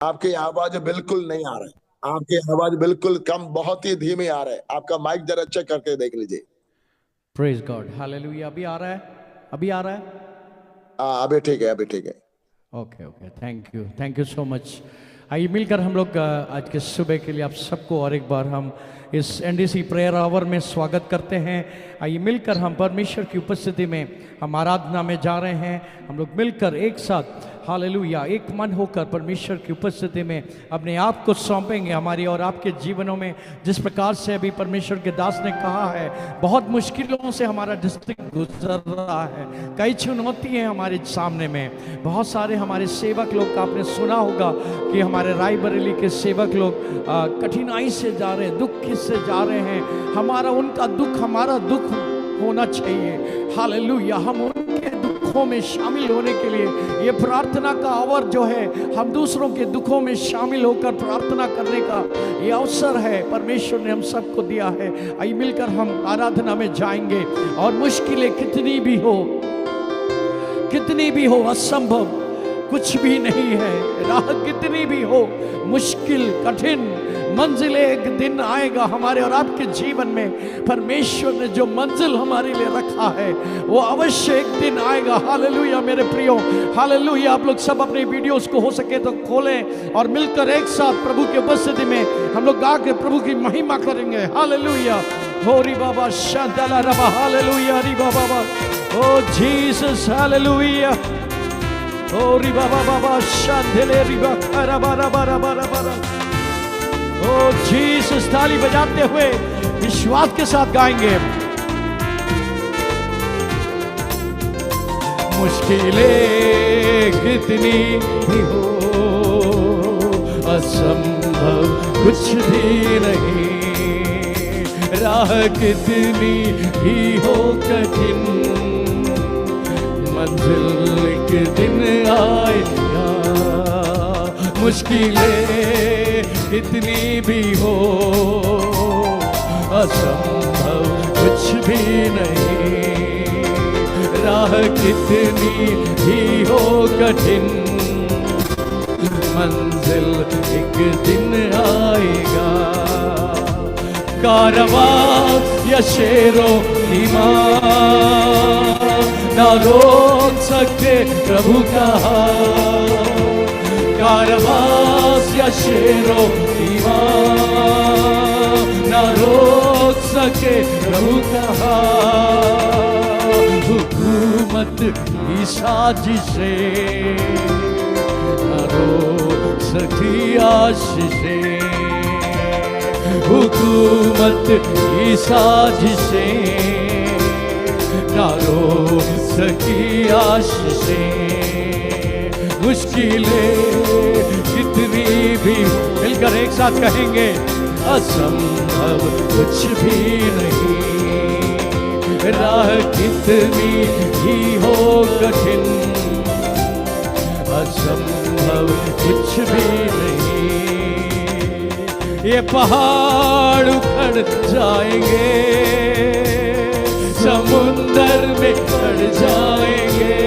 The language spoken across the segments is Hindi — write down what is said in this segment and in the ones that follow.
आपकी आवाज बिल्कुल नहीं आ रहा है। आपकी आवाज बिल्कुल कम, बहुत ही धीमी आ रहा है। आपका माइक जरा चेक करके देख लीजिए। Praise God, hallelujah. अभी आ रहा है, अभी आ रहा है। हाँ, अभी ठीक है, अभी ठीक है। Okay okay, thank you so much. आइए मिलकर हम लोग आज के सुबह के लिए आप सबको और एक बार हम इस एनडीसी प्रेयर आवर में स्वागत करते हैं। आइए मिलकर हम परमेश्वर की उपस्थिति में हम आराधना में जा रहे हैं। हम लोग मिलकर एक साथ हालेलुया एक मन होकर परमेश्वर की उपस्थिति में अपने आप को सौंपेंगे। हमारी और आपके जीवनों में जिस प्रकार से अभी परमेश्वर के दास ने कहा है, बहुत मुश्किलों से हमारा डिस्ट्रिक्ट गुजर रहा है, कई चुनौती हैं हमारे सामने में। बहुत सारे हमारे सेवक लोग का आपने सुना होगा कि हमारे रायबरेली के सेवक लोग कठिनाई से जा रहे हैं, दुख से जा रहे हैं। हमारा उनका दुख हमारा दुख होना चाहिए। हालेलुया, हम उनके दुखों में शामिल होने के लिए ये प्रार्थना का आवर जो है, हम दूसरों के दुखों में शामिल होकर प्रार्थना करने का ये अवसर है, परमेश्वर ने हम सबको दिया है। आइए मिलकर हम आराधना में जाएंगे। और मुश्किलें कितनी भी हो असंभव कुछ भी नहीं है। राह कितनी भी हो मुश्किल कठिन, मंजिल एक दिन आएगा हमारे और आपके जीवन में। परमेश्वर ने जो मंजिल हमारे लिए रखा है वो अवश्य एक दिन आएगा। हालेलुया मेरे प्रियो, हालेलुया। आप लोग सब अपने वीडियोस को हो सके तो खोलें और मिलकर एक साथ प्रभु की उपस्थिति में हम लोग गा के प्रभु की महिमा करेंगे। हालेलुया, हो री बाबा शांतला रबा, हालेलुया री बाबा, ओ जीसस, हालेलुया, ओ री बाबा बाबा शांतले री बाबा रबा रबा रबा रबा। ओ जीसस, ताली बजाते हुए विश्वास के साथ गाएंगे। मुश्किलें कितनी भी हो असंभव कुछ भी नहीं, राह कितनी भी हो कठिन, मंजिल एक दिन आएगा। मुश्किलें कितनी भी हो असंभव कुछ भी नहीं, राह कितनी भी हो कठिन, मंजिल एक दिन आएगा। कारवां या शेरो ईमान ना रोक सकते प्रभु का, कारवां या शेरो ईमान ना रोक सके प्रभु का। हुकूमत की साजिशें ना रोक सकी आशीषें, हुकूमत की साजिशें ना रोक सकी आशीषें। मुश्किलें कितनी भी, मिलकर एक साथ कहेंगे, असंभव कुछ भी नहीं, राह कितनी भी हो कठिन, असंभव कुछ भी नहीं। ये पहाड़ उखड़ जाएंगे, समुंदर में पड़ जाएंगे,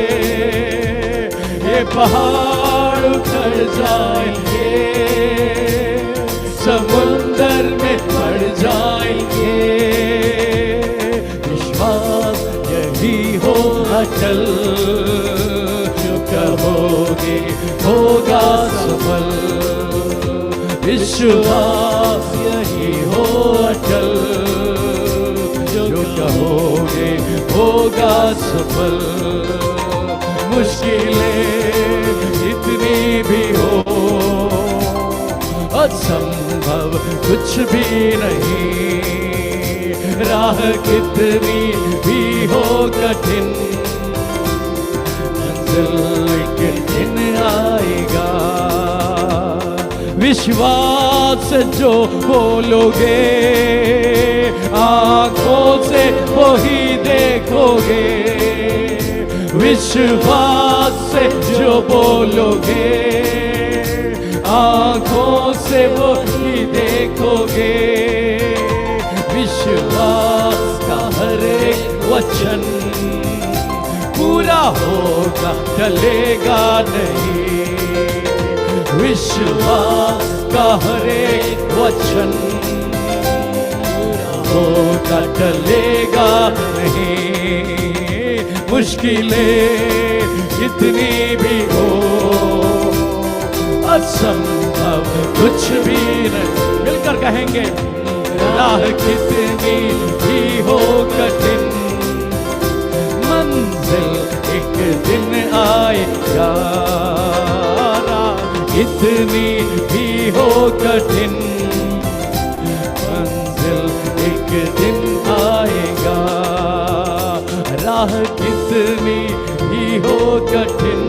ये पहाड़ उखड़ जाएंगे, समुंदर में पड़ जाएंगे। विश्वास यही हो अचल, जो कहोगे होगा सफल। विश्वास यही हो अचल, जो कहोगे होगा सफल। मुश्किलें कितनी भी हो असंभव कुछ भी नहीं, राह कितनी भी हो कठिन, मंजिल एक दिन आएगा। विश्वास से जो बोलोगे आंखों से वही देखोगे, विश्वास से जो बोलोगे आंखों से वो ही देखोगे। विश्वास का हर एक वचन पूरा होगा, टलेगा नहीं। विश्वास का हर एक वचन होगा, टलेगा नहीं। मुश्किलें कितनी भी हो, असंभव कुछ भी नहीं। मिलकर कहेंगे, राह कितनी भी हो कठिन, मंजिल एक दिन आएगा। राह कितनी भी हो कठिन, मंजिल एक दिन आएगा। राह कितनी भी हो कठिन,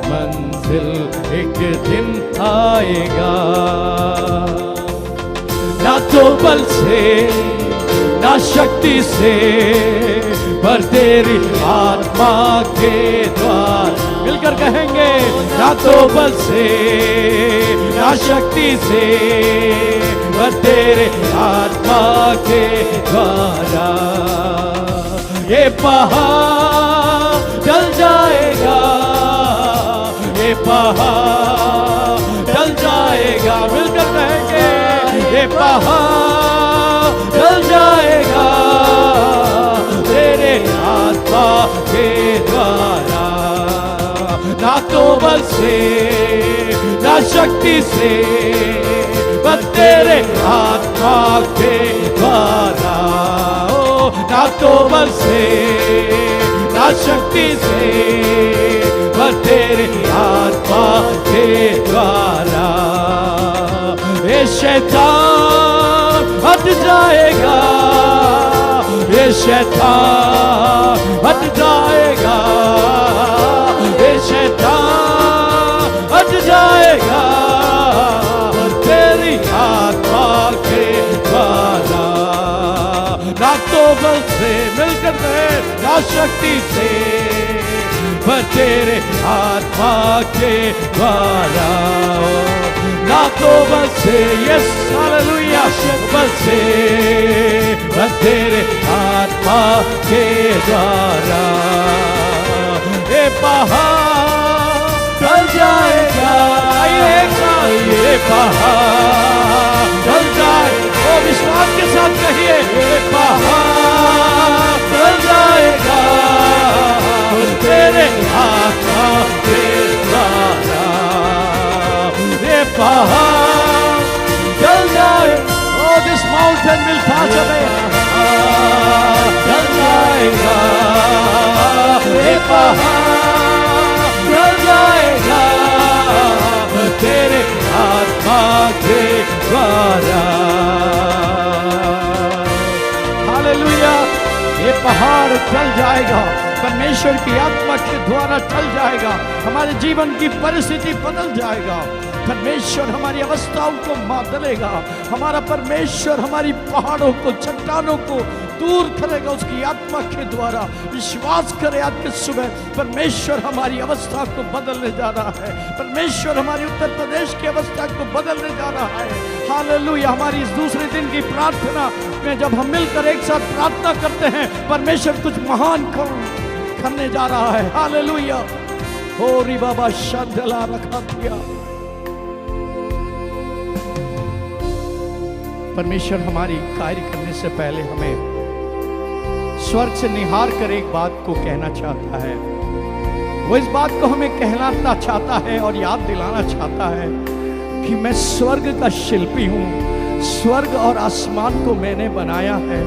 मंजिल एक दिन आएगा। ना तो बल से ना शक्ति से, पर तेरी आत्मा के द्वारा। मिलकर कहेंगे, ना तो बल से ना शक्ति से, पर तेरे आत्मा के द्वारा। ये पहाड़ जल जाएगा, ये पहाड़ जल जाएगा। मिलकर कहेंगे, ये पहाड़ जल जाएगा तेरे आत्मा के द्वारा। ना तो बल से ना शक्ति से, बस तेरे आत्मा के द्वारा। ओ, ना तो बल से ना शक्ति से, बस तेरे आत्मा के द्वारा। ये शैतान हट जाएगा, ये शैतान हट जाएगा, ये शैतान हट जाएगा तेरी आत्मा के द्वारा। ना तो बल से, मिलकर कहे, ना शक्ति से, पर तेरे आत्मा के द्वारा। ना तो बल से, यस हालेलुया, बल से, पर तेरे आत्मा के द्वारा। ये पहाड़ टल जाएगा, ये पहाड़ टल जाए। ओ विश्वास के साथ कहिए, ये पहाड़ टल जाएगा तेरे आत्मा के द्वारा। ये पहाड़ टल जाए। O this mountain will pass away, टल जाएगा। ये पहाड़ टल जाएगा तेरे आत्मा के द्वारा। हालेलुया, ये पहाड़ टल जाएगा, परमेश्वर की आत्मा के द्वारा टल जाएगा। हमारे जीवन की परिस्थिति बदल जाएगा। परमेश्वर हमारी अवस्थाओं को बदलेगा। हमारा परमेश्वर हमारी पहाड़ों को, चट्टानों को दूर करेगा उसकी आत्मा के द्वारा। विश्वास करें आज के सुबह, परमेश्वर हमारी अवस्था को बदलने जा रहा है। परमेश्वर हमारी उत्तर प्रदेश की अवस्था को बदलने जा रहा है। हालेलुया। हमारी इस दूसरे दिन की प्रार्थना में जब हम मिलकर एक साथ प्रार्थना करते हैं, परमेश्वर कुछ महान करने जा रहा है। हालेलुया। हो री बाबा शांतला रखा दिया। परमेश्वर हमारी कार्य करने से पहले हमें स्वर्ग से निहार कर एक बात को कहना चाहता है। वो इस बात को हमें कहलाना चाहता है और याद दिलाना चाहता है कि मैं स्वर्ग का शिल्पी हूँ। स्वर्ग और आसमान को मैंने बनाया है।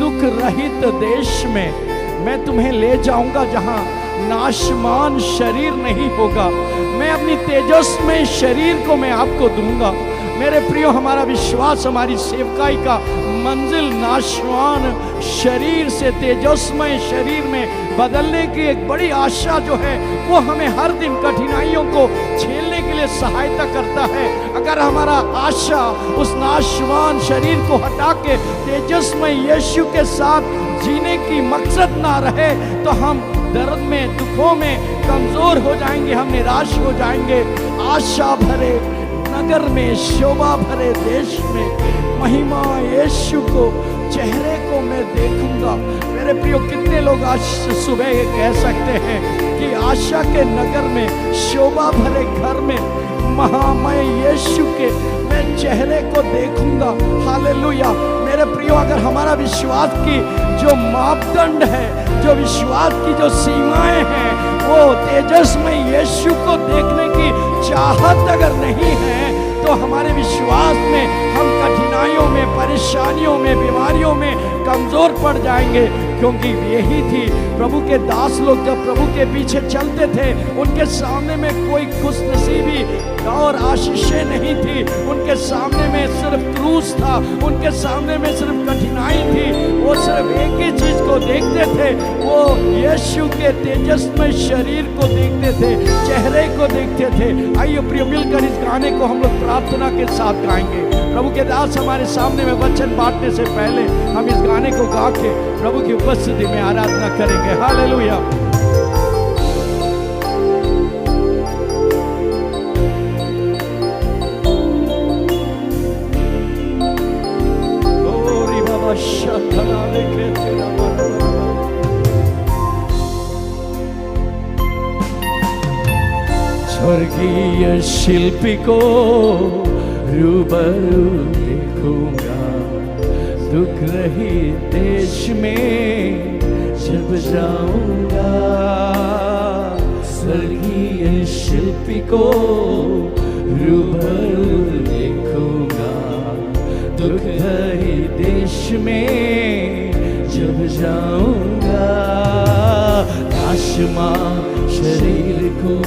दुख रहित देश में मैं तुम्हें ले जाऊंगा जहाँ नाशमान शरीर नहीं होगा। मैं अपनी तेजस्मय शरीर को मैं आपको दूंगा। मेरे प्रियो, हमारा विश्वास हमारी सेवकाई का मंजिल नाशवान शरीर से तेजस्मय शरीर में बदलने की एक बड़ी आशा जो है वो हमें हर दिन कठिनाइयों को झेलने के लिए सहायता करता है। अगर हमारा आशा उस नाशवान शरीर को हटा के तेजस्मय यीशु के साथ जीने की मकसद ना रहे तो हम दर्द में, दुखों में कमजोर हो जाएंगे, हम निराश हो जाएंगे। आशा भरे नगर में, शोभा भरे देश में महिमा यीशु को चेहरे को मैं देखूंगा। मेरे प्रियो, कितने लोग आज सुबह ये कह सकते हैं कि आशा के नगर में, शोभा भरे घर में महामय यीशु के मैं चेहरे को देखूंगा। हालेलुया। मेरे प्रियो, अगर हमारा विश्वास की जो मापदंड है, जो विश्वास की जो सीमाएं हैं, वो तेजस्मय यीशु को देखने की चाहत अगर नहीं है, तो हमारे विश्वास में हम कठिनाइयों में, परेशानियों में, बीमारियों में कमजोर पड़ जाएंगे। क्योंकि यही थी प्रभु के दास लोग जब प्रभु के पीछे चलते थे, उनके सामने में कोई खुशनसीबी और आशीषें नहीं थी। उनके सामने में सिर्फ क्रूस था, उनके सामने में सिर्फ कठिनाई थी। वो सिर्फ एक ही चीज को देखते थे, वो यीशु के तेजस्मय शरीर को देखते थे, चेहरे को देखते थे। आइए प्रिय, मिलकर इस गाने को हम लोग प्रार्थना के साथ गाएंगे। प्रभु के दास हमारे सामने में वचन बांटने से पहले हम इस गाने को गा के प्रभु की उपस्थिति में आराधना करेंगे। हालेलुया। ओरी बाबा शक्ला लेके तेरा स्वर्गीय शिल्पी को रूबरू देखूंगा, दुख रहित देश में जब जाऊंगा। स्वर्गीय शिल्पी को रूबरू देखूंगा, दुख रहित देश में जब जाऊंगा। नाशमान शरीर को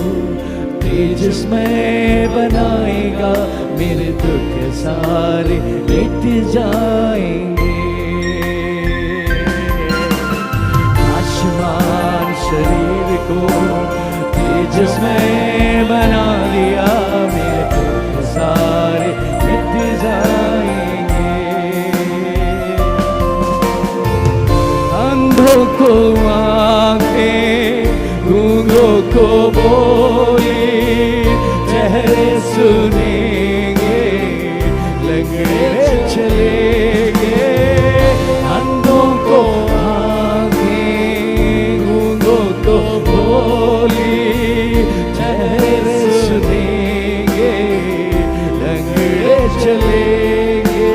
तेजस्मय बनाएगा, मेरे दुख सारे मिट जाएंगे। नाशवान शरीर को तेजस्मय बना दिया, मेरे दुख सारे मिट जाएंगे। अंधों को आंखें, गूंगों को बोले, चेहरे सुनेंगे, लंगड़े चलेंगे। अंधों को आंखें, गूंगों को बोली, चेहरे सुनेंगे, लंगड़े चलेंगे।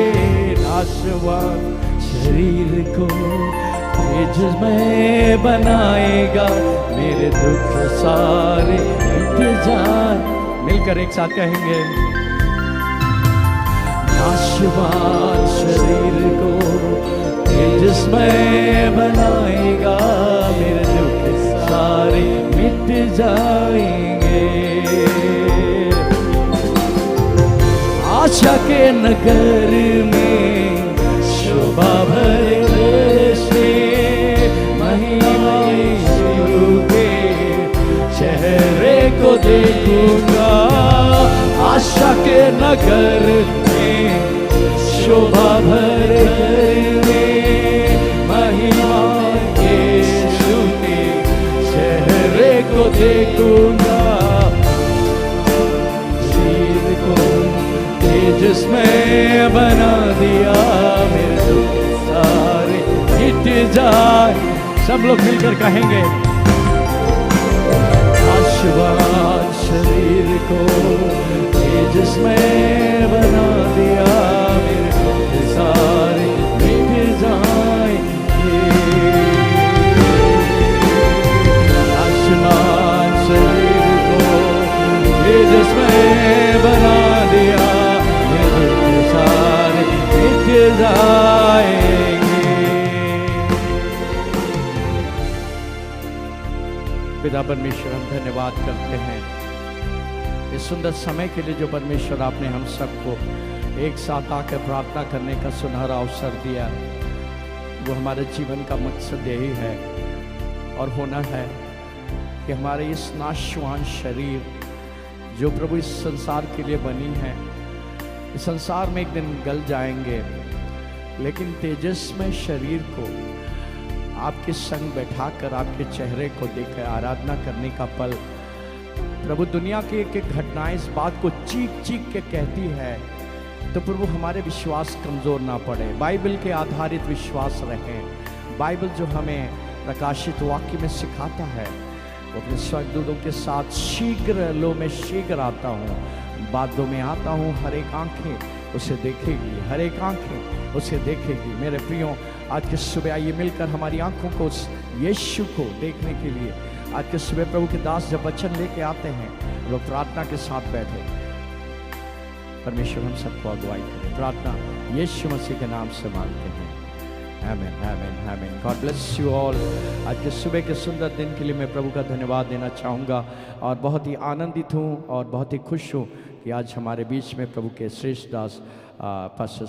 नाशवान शरीर को तेजस्मय बनाएगा, मेरे दुख सारे मिट जाए। मिलकर एक साथ कहेंगे, नाशवान शरीर को तेजस्मय बनाएगा, मेरे दुख सारे मिट जाएंगे। आशा के नगर में शोभा भरे देश में महिमा यीशु के चेहरे को देखूंगा। आशा के नगर में शोभा भरे में महिमा यीशु के चेहरे को देखूंगा। शरीर को तेजस्मय बना दिया, मेरे दुख सारे मिट जाए। सब लोग मिलकर कहेंगे, नाशवान शरीर को तेजस्मय बना दिया, मेरे दुख सारे मिट जाएंगे। नाशवान शरीर को तेजस्मय बना दिया, मेरे दुख सारे मिट जाएंगे। पिता परमेश्वर, हम धन्यवाद करते हैं इस सुंदर समय के लिए जो परमेश्वर आपने हम सबको एक साथ आकर प्रार्थना करने का सुनहरा अवसर दिया। वो हमारे जीवन का मकसद यही है और होना है कि हमारे इस नाशवान शरीर जो प्रभु इस संसार के लिए बनी है, इस संसार में एक दिन गल जाएंगे, लेकिन तेजस्मय शरीर को आपके संग बैठाकर आपके चेहरे को देखकर आराधना करने का पल। प्रभु, दुनिया की एक एक घटनाएं इस बात को चीख चीख के कहती है तो प्रभु हमारे विश्वास कमज़ोर ना पड़े, बाइबल के आधारित विश्वास रहें। बाइबल जो हमें प्रकाशित वाक्य में सिखाता है, वो अपने स्वर्गदूतों के साथ शीघ्र, लो मैं शीघ्र आता हूँ, बादों में आता हूँ, हर एक आंखें उसे देखेगी, हर एक आंखें उसे देखेगी। मेरे प्रियो, आज के सुबह आइए मिलकर हमारी आंखों को उस यीशु को देखने के लिए, आज के सुबह प्रभु के दास जब वचन लेके आते हैं, लोग प्रार्थना के साथ बैठे। परमेश्वर हम सबको अगुवाई करें। प्रार्थना यीशु मसीह के नाम से मांगते हैं, आमीन, आमीन, आमीन। God bless you all. आज के सुबह के सुंदर दिन के लिए मैं प्रभु का धन्यवाद देना चाहूँगा और बहुत ही आनंदित हूँ और बहुत ही खुश हूँ कि आज हमारे बीच में प्रभु के श्रेष्ठ दास पास्टर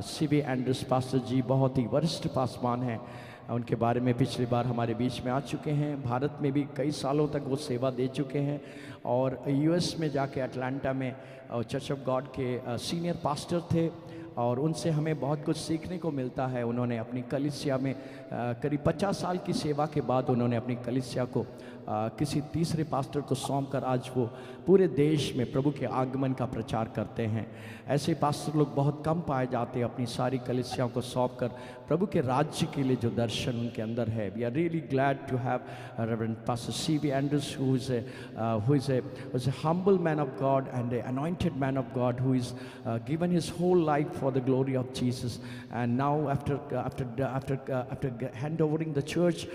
सीबी एंड्रूस पास्टर जी बहुत ही वरिष्ठ पासवान हैं। उनके बारे में पिछली बार हमारे बीच में आ चुके हैं। भारत में भी कई सालों तक वो सेवा दे चुके हैं और यूएस में जाके अटलांटा में चर्च ऑफ गॉड के सीनियर पास्टर थे और उनसे हमें बहुत कुछ सीखने को मिलता है। उन्होंने अपनी कलीसिया में करीब 50 साल की सेवा के बाद उन्होंने अपनी कलीसिया को किसी तीसरे पास्टर को सौंपकर आज वो पूरे देश में प्रभु के आगमन का प्रचार करते हैं। ऐसे पास्टर लोग बहुत कम पाए जाते हैं, अपनी सारी कलीसियाओं को सौंपकर प्रभु के राज्य के लिए जो दर्शन उनके अंदर है। We are really glad to have Reverend Pastor CB Andrews who is a humble man of God and an anointed man of God who is given his whole life for the glory of Jesus. And now after handovering the church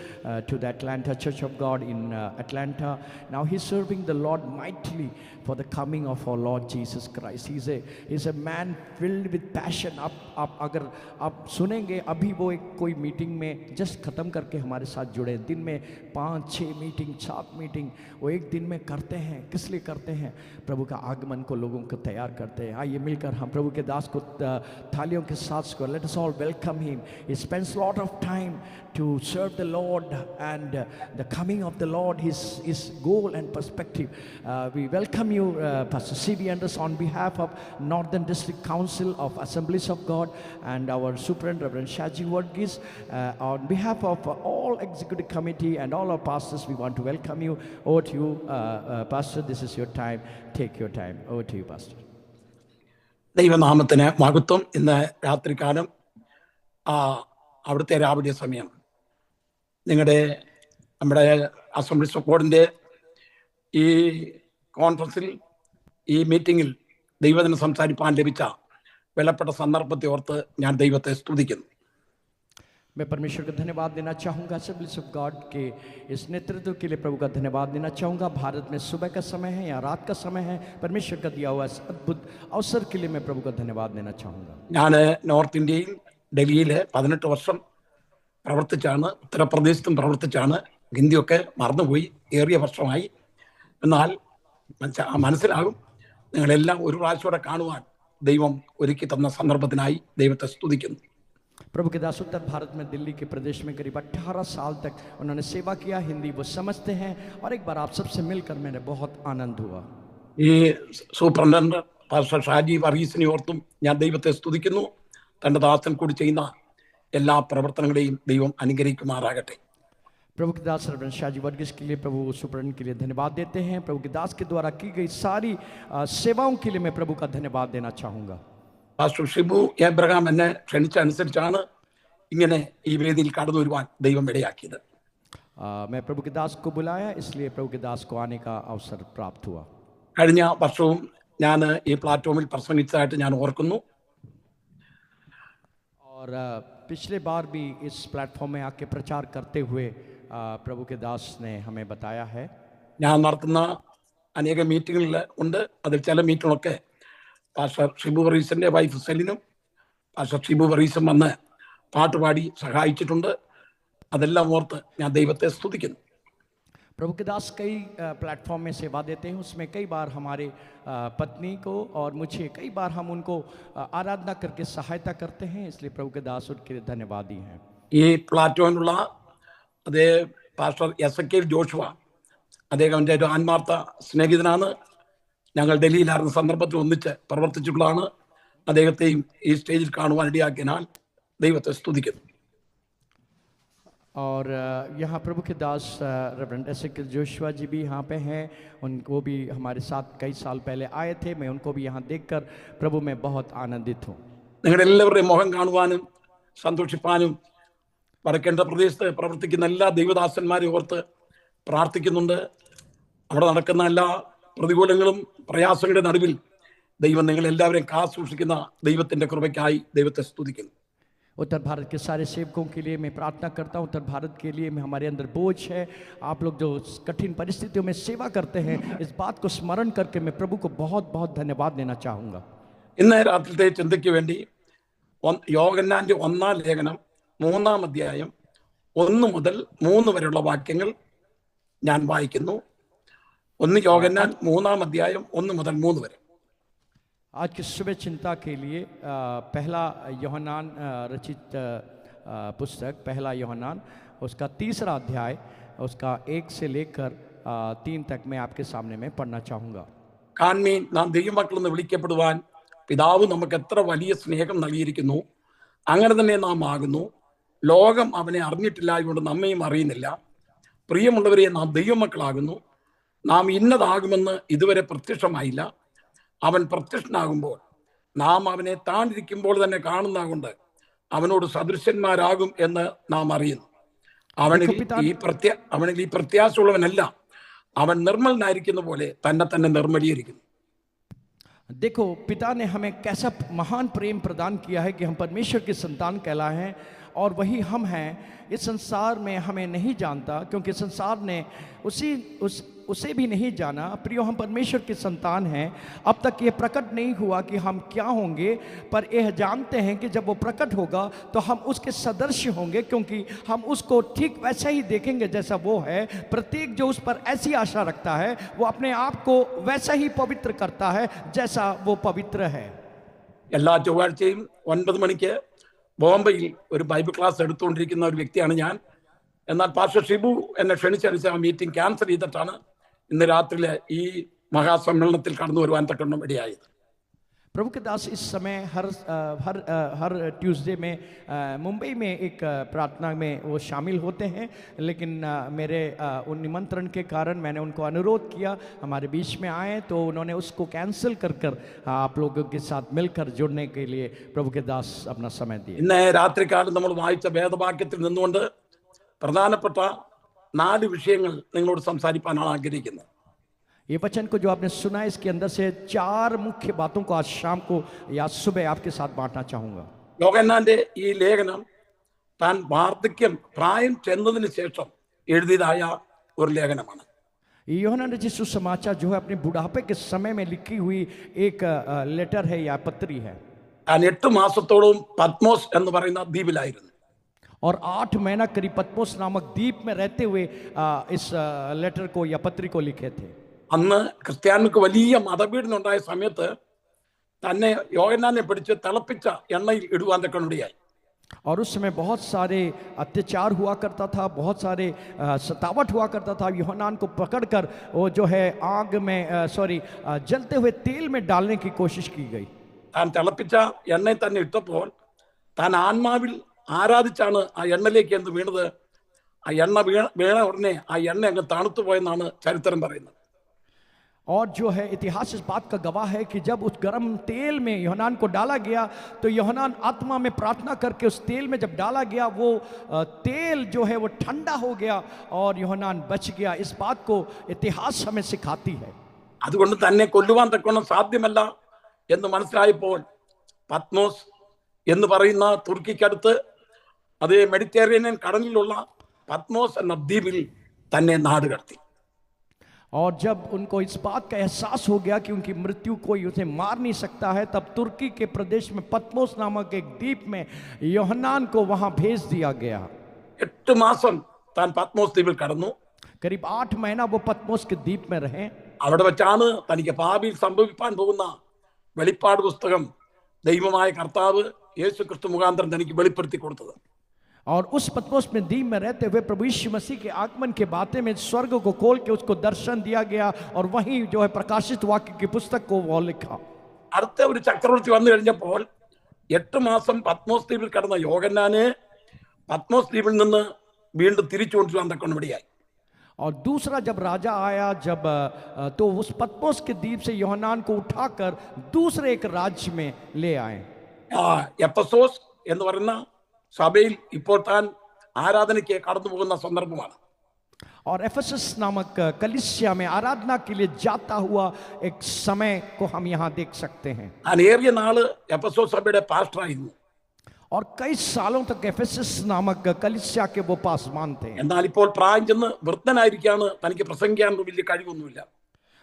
to the Atlanta Church of God in Atlanta, now he's serving the Lord mightily for the coming of our Lord Jesus Christ. He's a man filled with passion. आप अगर आप सुनेंगे अभी वो एक कोई मीटिंग में जस्ट ख़त्म करके हमारे साथ जुड़े, दिन में 5-6 मीटिंग 7 मीटिंग वो एक दिन में करते हैं। किस लिए करते हैं? प्रभु का आगमन को लोगों को तैयार करते हैं। आइए मिलकर हम प्रभु के दास को थालियों के साथ let us all welcome him. He spends lot of time to serve the Lord and the coming of the Lord, his goal and perspective. We welcome you, Pastor C.B. Anders, on behalf of Northern District Council of Assemblies of God and our Superintendent, Reverend Shaji Varghese. On behalf of all executive committee and all our pastors, we want to welcome you. Over to you, Pastor. This is your time. Take your time. Over to you, Pastor. ദൈവനാമത്തിന് മഹത്വം. ഇന്ന് രാത്രികാലം അവിടുത്തെ രാവിലെ സമയം നമ്മുടെ അസംബ്ലീസ് ഓഫ് ഗോഡിൻ്റെ ഈ കോൺഫറൻസിൽ ഈ മീറ്റിങ്ങിൽ ദൈവത്തിന് സംസാരിപ്പാൻ ലഭിച്ച വിലപ്പെട്ട സന്ദർഭത്തെ ഓർത്ത് ഞാൻ ദൈവത്തെ സ്തുതിക്കുന്നു. मैं परमेश्वर को धन्यवाद देना चाहूँगा। असेंबलीज ऑफ गॉड के इस नेतृत्व के लिए प्रभु का धन्यवाद देना चाहूँगा। भारत में सुबह का समय है या रात का समय है, परमेश्वर का दिया हुआ इस अद्भुत अवसर के लिए मैं प्रभु का धन्यवाद देना चाहूँगा। ഞാൻ നോർത്ത് ഇന്ത്യയിൽ ഡൽഹിയിൽ 18 വർഷം പ്രവർത്തിച്ചാണ്, ഉത്തർപ്രദേശത്തും പ്രവർത്തിച്ചാണ്. ഹിന്ദിയൊക്കെ മറന്നുപോയി, ഏറിയ വർഷമായി. എന്നാൽ മനസ്സിലാകും. നിങ്ങളെല്ലാം ഒരു പ്രാവശ്യം കാണുവാൻ ദൈവം ഒരുക്കി തന്ന സന്ദർഭത്തിനായി ദൈവത്തെ സ്തുതിക്കുന്നു. प्रभु के दास उत्तर भारत में दिल्ली के प्रदेश में करीब 18 साल तक उन्होंने सेवा किया। हिंदी वो समझते हैं और एक बार आप सबसे मिलकर मैंने बहुत आनंद हुआ। ഈ സൂപ്രണ്ടന്റ് പാസ്റ്റർ ഷാജി വർഗീസിനെ ഓർത്തും ഞാൻ ദൈവത്തെ സ്തുതിക്കുന്നു. തൻ്റെ ദാസൻ കൂടി ചെയ്യുന്ന എല്ലാ പ്രവർത്തനങ്ങളെയും ദൈവം അനുഗ്രഹിക്കുമാറാകട്ടെ. प्रभु के दास रेवरेंड शाजी वर्गीस के लिए, प्रभु सुपरन के लिए धन्यवाद देते हैं। प्रभु के दास के द्वारा की गई सारी सेवाओं के लिए मैं प्रभु का धन्यवाद देना चाहूँगा। പാസ്റ്റർ ഷിബു എബ്രഹാം എന്നെ ക്ഷണിച്ച അനുസരിച്ചാണ് ഇങ്ങനെ ഈ വേദിയിൽ കടന്നു വരുവാൻ ദൈവം ഇടയാക്കിയത്. मैं प्रभु के दास को बुलाया, इसलिए प्रभु के दास को आने का अवसर प्राप्त हुआ। കഴിഞ്ഞ വർഷവും ഞാൻ ഈ പ്ലാറ്റ്ഫോമിൽ പ്രസംഗിച്ചതായിട്ട് ഞാൻ ഓർക്കുന്നു. और पिछले बार भी इस प्लेटफॉर्म में आके प्रचार करते हुए प्रभु के दास ने हमें बताया है। ഞാൻ നടത്തുന്ന അനേക മീറ്റിങ്ങുകൾ ഉണ്ട്. അതിൽ ചില മീറ്റിങ്ങുകളൊക്കെ പാസ്റ്റർ ഷിബു വർഗീസിൻ്റെ വൈഫ് സെലിനും പാസ്റ്റർ ഷിബു വർഗീസും വന്ന് പാട്ടുപാടി സഹായിച്ചിട്ടുണ്ട്. അതെല്ലാം ഓർത്ത് ഞാൻ ദൈവത്തെ സ്തുതിക്കുന്നു. प्रभु के दास कई प्लेटफॉर्म में सेवा देते हैं, उसमें कई बार हमारे पत्नी को और मुझे कई बार हम उनको आराधना करके सहायता करते हैं, इसलिए प्रभु के दास उनके लिए धन्यवादी हैं। ഈ പ്ലാറ്റ്ഫോമിലുള്ള അതേ പാസ്റ്റർ എസക്കേൽ ജോഷുവ, അദ്ദേഹം എൻ്റെ ഒരു ആത്മാർത്ഥ സ്നേഹിതനാണ്. ഞങ്ങൾ ഡൽഹിയിലായിരുന്ന സന്ദർഭത്തിൽ ഒന്നിച്ച് പ്രവർത്തിച്ചിട്ടുള്ളതാണ്. അദ്ദേഹത്തെയും ഈ സ്റ്റേജിൽ കാണുവാൻ ഇടയാക്കിയാൽ ദൈവത്തെ സ്തുതിക്കുന്നു. और यहाँ प्रभु के दास रेवरेंड एसेकिएल जोशुआ जी भी यहाँ पे हैं। उनको भी हमारे साथ कई साल पहले आए थे। मैं उनको भी यहाँ देखकर प्रभु में बहुत आनंदित हूँ। നിങ്ങളുടെ എല്ലാവരുടെയും മുഖം കാണുവാനും സന്തോഷിപ്പാനും വടക്കേണ്ട പ്രദേശത്ത് പ്രവർത്തിക്കുന്ന എല്ലാ ദൈവദാസന്മാരെ ഓർത്ത് പ്രാർത്ഥിക്കുന്നുണ്ട്. അവിടെ നടക്കുന്ന എല്ലാ പ്രതികൂലങ്ങളും പ്രയാസങ്ങളുടെ നടുവിൽ ദൈവം നിങ്ങൾ എല്ലാവരെയും കാസൂക്ഷിക്കുന്ന ദൈവത്തിന്റെ കൃപയ്ക്കായി ദൈവത്തെ സ്തുതിക്കുന്നു. उत्तर भारत के सारे सेवकों के लिए मैं प्रार्थना करता हूँ। उत्तर भारत के लिए मैं हमारे अंदर बोझ है। आप लोग जो कठिन परिस्थितियों में सेवा करते हैं, इस बात को स्मरण करके मैं प्रभु को बहुत बहुत धन्यवाद देना चाहूँगा। ഇന്ന് രാത്രിത്തെ ചിന്തയ്ക്ക് വേണ്ടി യോഹന്നാന്റെ 1-ാം ലേഖനം 3-ാം അധ്യായം 1 മുതൽ 3 വരെയുള്ള വാക്യങ്ങൾ ഞാൻ വായിക്കുന്നു. 1 യോഹന്നാൻ 3-ാം അധ്യായം 1 മുതൽ 3 വരെ. आज की सुबह चिंता के लिए पहला यूहन्ना रचित पुस्तक पहला यूहन्ना उसका 3रा अध्याय उसका 1 से लेकर 3 तक मैं आपके सामने में पढ़ना चाहूँगा। കാൺമീൻ, നാം ദൈവമക്കളെന്ന് വിളിക്കപ്പെടുവാൻ പിതാവ് നമുക്ക് എത്ര വലിയ സ്നേഹം നൽകിയിരിക്കുന്നു. അങ്ങനെ തന്നെ നാം ആകുന്നു. ലോകം അവനെ അറിഞ്ഞിട്ടില്ലായതുകൊണ്ട് നമ്മയും അറിയുന്നില്ല. പ്രിയമുള്ളവരെ, നാം ദൈവമക്കളാകുന്നു. നാം ഇന്നതാകുമെന്ന് ഇതുവരെ പ്രത്യക്ഷമായില്ല. അവൻ പ്രത്യക്ഷനാകുമ്പോൾ നാം അവനെ താണിരിക്കുമ്പോൾ തന്നെ കാണുന്നതുകൊണ്ട് അവനോട് സദൃശന്മാരാകും എന്ന് നാം അറിയുന്നു. അവനിൽ ഈ പ്രത്യാശയുള്ളവനല്ല, അവൻ നിർമ്മലനായിരിക്കുന്ന പോലെ തന്നെ നിർമ്മലീകരിക്കുന്നു. देखो, पिता ने हमें कैसा महान प्रेम प्रदान किया है कि हम परमेश्वर के संतान कहलाए हैं और वही हम हैं। इस संसार में हमें नहीं जानता क्योंकि संसार ने उसे भी नहीं जाना। प्रियो, हम परमेश्वर के संतान हैं। अब तक ये प्रकट नहीं हुआ कि हम क्या होंगे, पर यह जानते हैं कि जब वो प्रकट होगा तो हम उसके सदृश होंगे, क्योंकि हम उसको ठीक वैसा ही देखेंगे जैसा वो है। प्रत्येक जो उस पर ऐसी आशा रखता है वो अपने आप को वैसा ही पवित्र करता है जैसा वो पवित्र है। എല്ലാ ചൊവ്വാഴ്ചയും 9 മണിക്ക് ബോംബെയിൽ ഒരു ബൈബിൾ ക്ലാസ് എടുത്തുകൊണ്ടിരിക്കുന്ന ഒരു വ്യക്തിയാണ് ഞാൻ. എന്നാൽ പാസ്റ്റർ ഷിബു എന്നെ ക്ഷണിച്ചറിയിച്ച ആ മീറ്റിംഗ് ക്യാൻസൽ ചെയ്തിട്ടാണ് ഇന്ന് രാത്രിയിലെ ഈ മഹാസമ്മേളനത്തിൽ കടന്നു വരുവാൻ തക്കണം ഇടയായത്. प्रभु के दास इस समय हर ट्यूसडे में मुंबई में एक प्रार्थना में वो शामिल होते हैं, लेकिन मेरे उन निमंत्रण के कारण मैंने उनको अनुरोध किया हमारे बीच में आए, तो उन्होंने उसको कैंसिल कर आप लोगों के साथ मिलकर जुड़ने के लिए प्रभु के दास अपना समय दिए। ഇന്ന് രാത്രികാലം നമ്മൾ വായിച്ച വേദവാക്യത്തിൽ നിന്നുകൊണ്ട് പ്രധാനപ്പെട്ട 4 വിഷയങ്ങൾ നിങ്ങളോട് സംസാരിക്കാനാണ് ആഗ്രഹിക്കുന്നത്. ये वचन को जो आपने सुना, इसके अंदर से 4 मुख्य बातों को आज शाम को या सुबह आपके साथ बांटना चाहूँगा। യോഹന്നാന്റെ ഈ ലേഖനം താൻ പ്രായം ചെന്നതിന് ശേഷം എഴുതിയതായ ഒരു ലേഖനമാണ്. यूहन्ना रचित सुसमाचार जो है अपने बुढ़ापे के समय में लिखी हुई एक लेटर है या पत्री है। താൻ 8 മാസത്തോളം പത്മോസ് എന്ന് പറയുന്ന ദ്വീപിലായിരുന്നു. और 8 महीना करीब पत्मोस नामक द्वीप में रहते हुए इस लेटर को या पत्री को लिखे थे। അന്ന് ക്രിസ്ത്യാനിക്ക് വലിയ മതപീഡനം സമയത്ത് തന്നെ യോഹന്നാനെ പിടിച്ച് തിളപ്പിച്ച എണ്ണയിൽ ഇടുവാൻ തക്കണിടയായി. और उस समय बहुत सारे अत्याचार हुआ करता था, बहुत सारे सतावट हुआ करता था। यूहन्ना को पकड़कर वो जो है आग में जलते हुए तेल में डालने की कोशिश की गई। താൻ തിളപ്പിച്ച എണ്ണയിൽ തന്നെ ഇട്ടപ്പോൾ താൻ ആത്മാവിൽ ആരാധിച്ചാണ് ആ എണ്ണയിലേക്ക് എന്ന് വീണത്. ആ എണ്ണ വീണ ഉടനെ ആ എണ്ണ അങ്ങ് തണുത്തു പോയെന്നാണ് ചരിത്രം പറയുന്നത്. और जो है इतिहास इस बात का गवाह है कि जब उस गर्म तेल में यूहन्ना को डाला गया तो यूहन्ना आत्मा में प्रार्थना करके उस तेल में जब डाला गया वो तेल जो है वो ठंडा हो गया और यूहन्ना बच गया। इस बात को इतिहास हमें सिखाती है। അതുകൊണ്ട് തന്നെ കൊല്ലുവാൻ തക്കവണ്ണം സാധ്യമല്ല എന്ന് മനസ്സിലായപ്പോൾ പത്മോസ് എന്ന് പറയുന്ന തുർക്കിക്കടുത്ത് അതേ മെഡിറ്ററേനിയൻ കടലിലുള്ള പത്മോസ് എന്ന ദ്വീപിൽ തന്നെ നാട് കടത്തി. और जब उनको इस बात का एहसास हो गया कि उनकी मृत्यु कोई उसे मार नहीं सकता है, तब तुर्की के प्रदेश में पत्मोस नामक एक द्वीप में यूहन्ना को वहां भेज दिया गया। 8 മാസം താൻ പത്മോസ് ദ്വീപിൽ കടന്നു. करीब 8 महीना वो पत्मोस के द्वीप में रहे। അവിടെ വെച്ചാണ് തനിക്ക് ഭാവിയിൽ സംഭവിക്കാൻ പോകുന്ന വെളിപ്പാട് പുസ്തകം ദൈവമായ കർത്താവ് യേശു ക്രിസ്തു മുഖാന്തരം തനിക്ക് വെളിപ്പെടുത്തി കൊടുത്തത്. और उस पत्मोस में द्वीप में रहते हुए प्रभु यीशु मसीह के आगमन के बातें में स्वर्ग को खोल के उसको दर्शन दिया गया और वहीं जो है प्रकाशित वाक्य की पुस्तक को वो लिखा। അടുത്ത ഒരു ചക്രവർത്തി വന്നു കഴിഞ്ഞപ്പോൾ 8 മാസം പത്മോസ് ദ്വീപിൽ കടന്ന യോഹന്നാനെ പത്മോസ് ദ്വീപിൽ നിന്ന് വീണ്ടും തിരിച്ചു കൊണ്ടുവരാൻ തക്കവണ്ണമിടയായി. और दूसरा जब राजा आया तो उस पत्मोस के द्वीप से യോഹന്നാൻ को उठाकर दूसरे एक राज्य में ले आए. എഫെസോസ് എന്ന് പറയുന്ന സഭയിൽ ഇപ്പോൾ താൻ ആരാധനയ്ക്ക് കടന്നു പോകുന്ന സന്ദർഭമാണ്. और एफेसस नामक कलीसिया में आराधना के लिए जाता हुआ एक समय को हम यहाँ देख सकते हैं. ഞാൻ ഏറിയ നാള് എഫെസോസ് സഭയുടെ പാസ്റ്ററായിരുന്നു. और कई सालों तक एफेसस नामक कलीसिया के वो पासवान थे. എന്നാൽ ഇപ്പോൾ പ്രായം ചെന്ന് വൃദ്ധനായിരിക്കാണ്, തനിക്ക് പ്രസംഗിക്കാൻ വലിയ കഴിവൊന്നുമില്ല.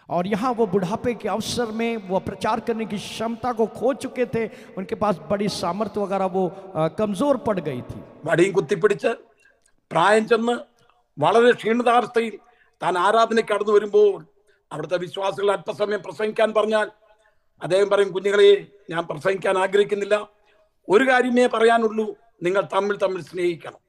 और यहाँ वो बुढ़ापे के अवसर में वो प्रचार करने की क्षमता को खो चुके थे. उनके पास बड़ी सामर्थ्य वगैरह वो कमजोर पड़ गई थी. വടിയും കുത്തിപ്പിടിച്ച് പ്രായം ചെന്ന് വളരെ ക്ഷീണിതാവസ്ഥയിൽ താൻ ആരാധനയ്ക്ക് കടന്നു വരുമ്പോൾ അവിടുത്തെ വിശ്വാസികൾ അല്പസമയം പ്രസംഗിക്കാൻ പറഞ്ഞാൽ അദ്ദേഹം പറയും, കുഞ്ഞുങ്ങളെ, ഞാൻ പ്രസംഗിക്കാൻ ആഗ്രഹിക്കുന്നില്ല, ഒരു കാര്യമേ പറയാനുള്ളൂ, നിങ്ങൾ തമ്മിൽ തമ്മിൽ സ്നേഹിക്കണം.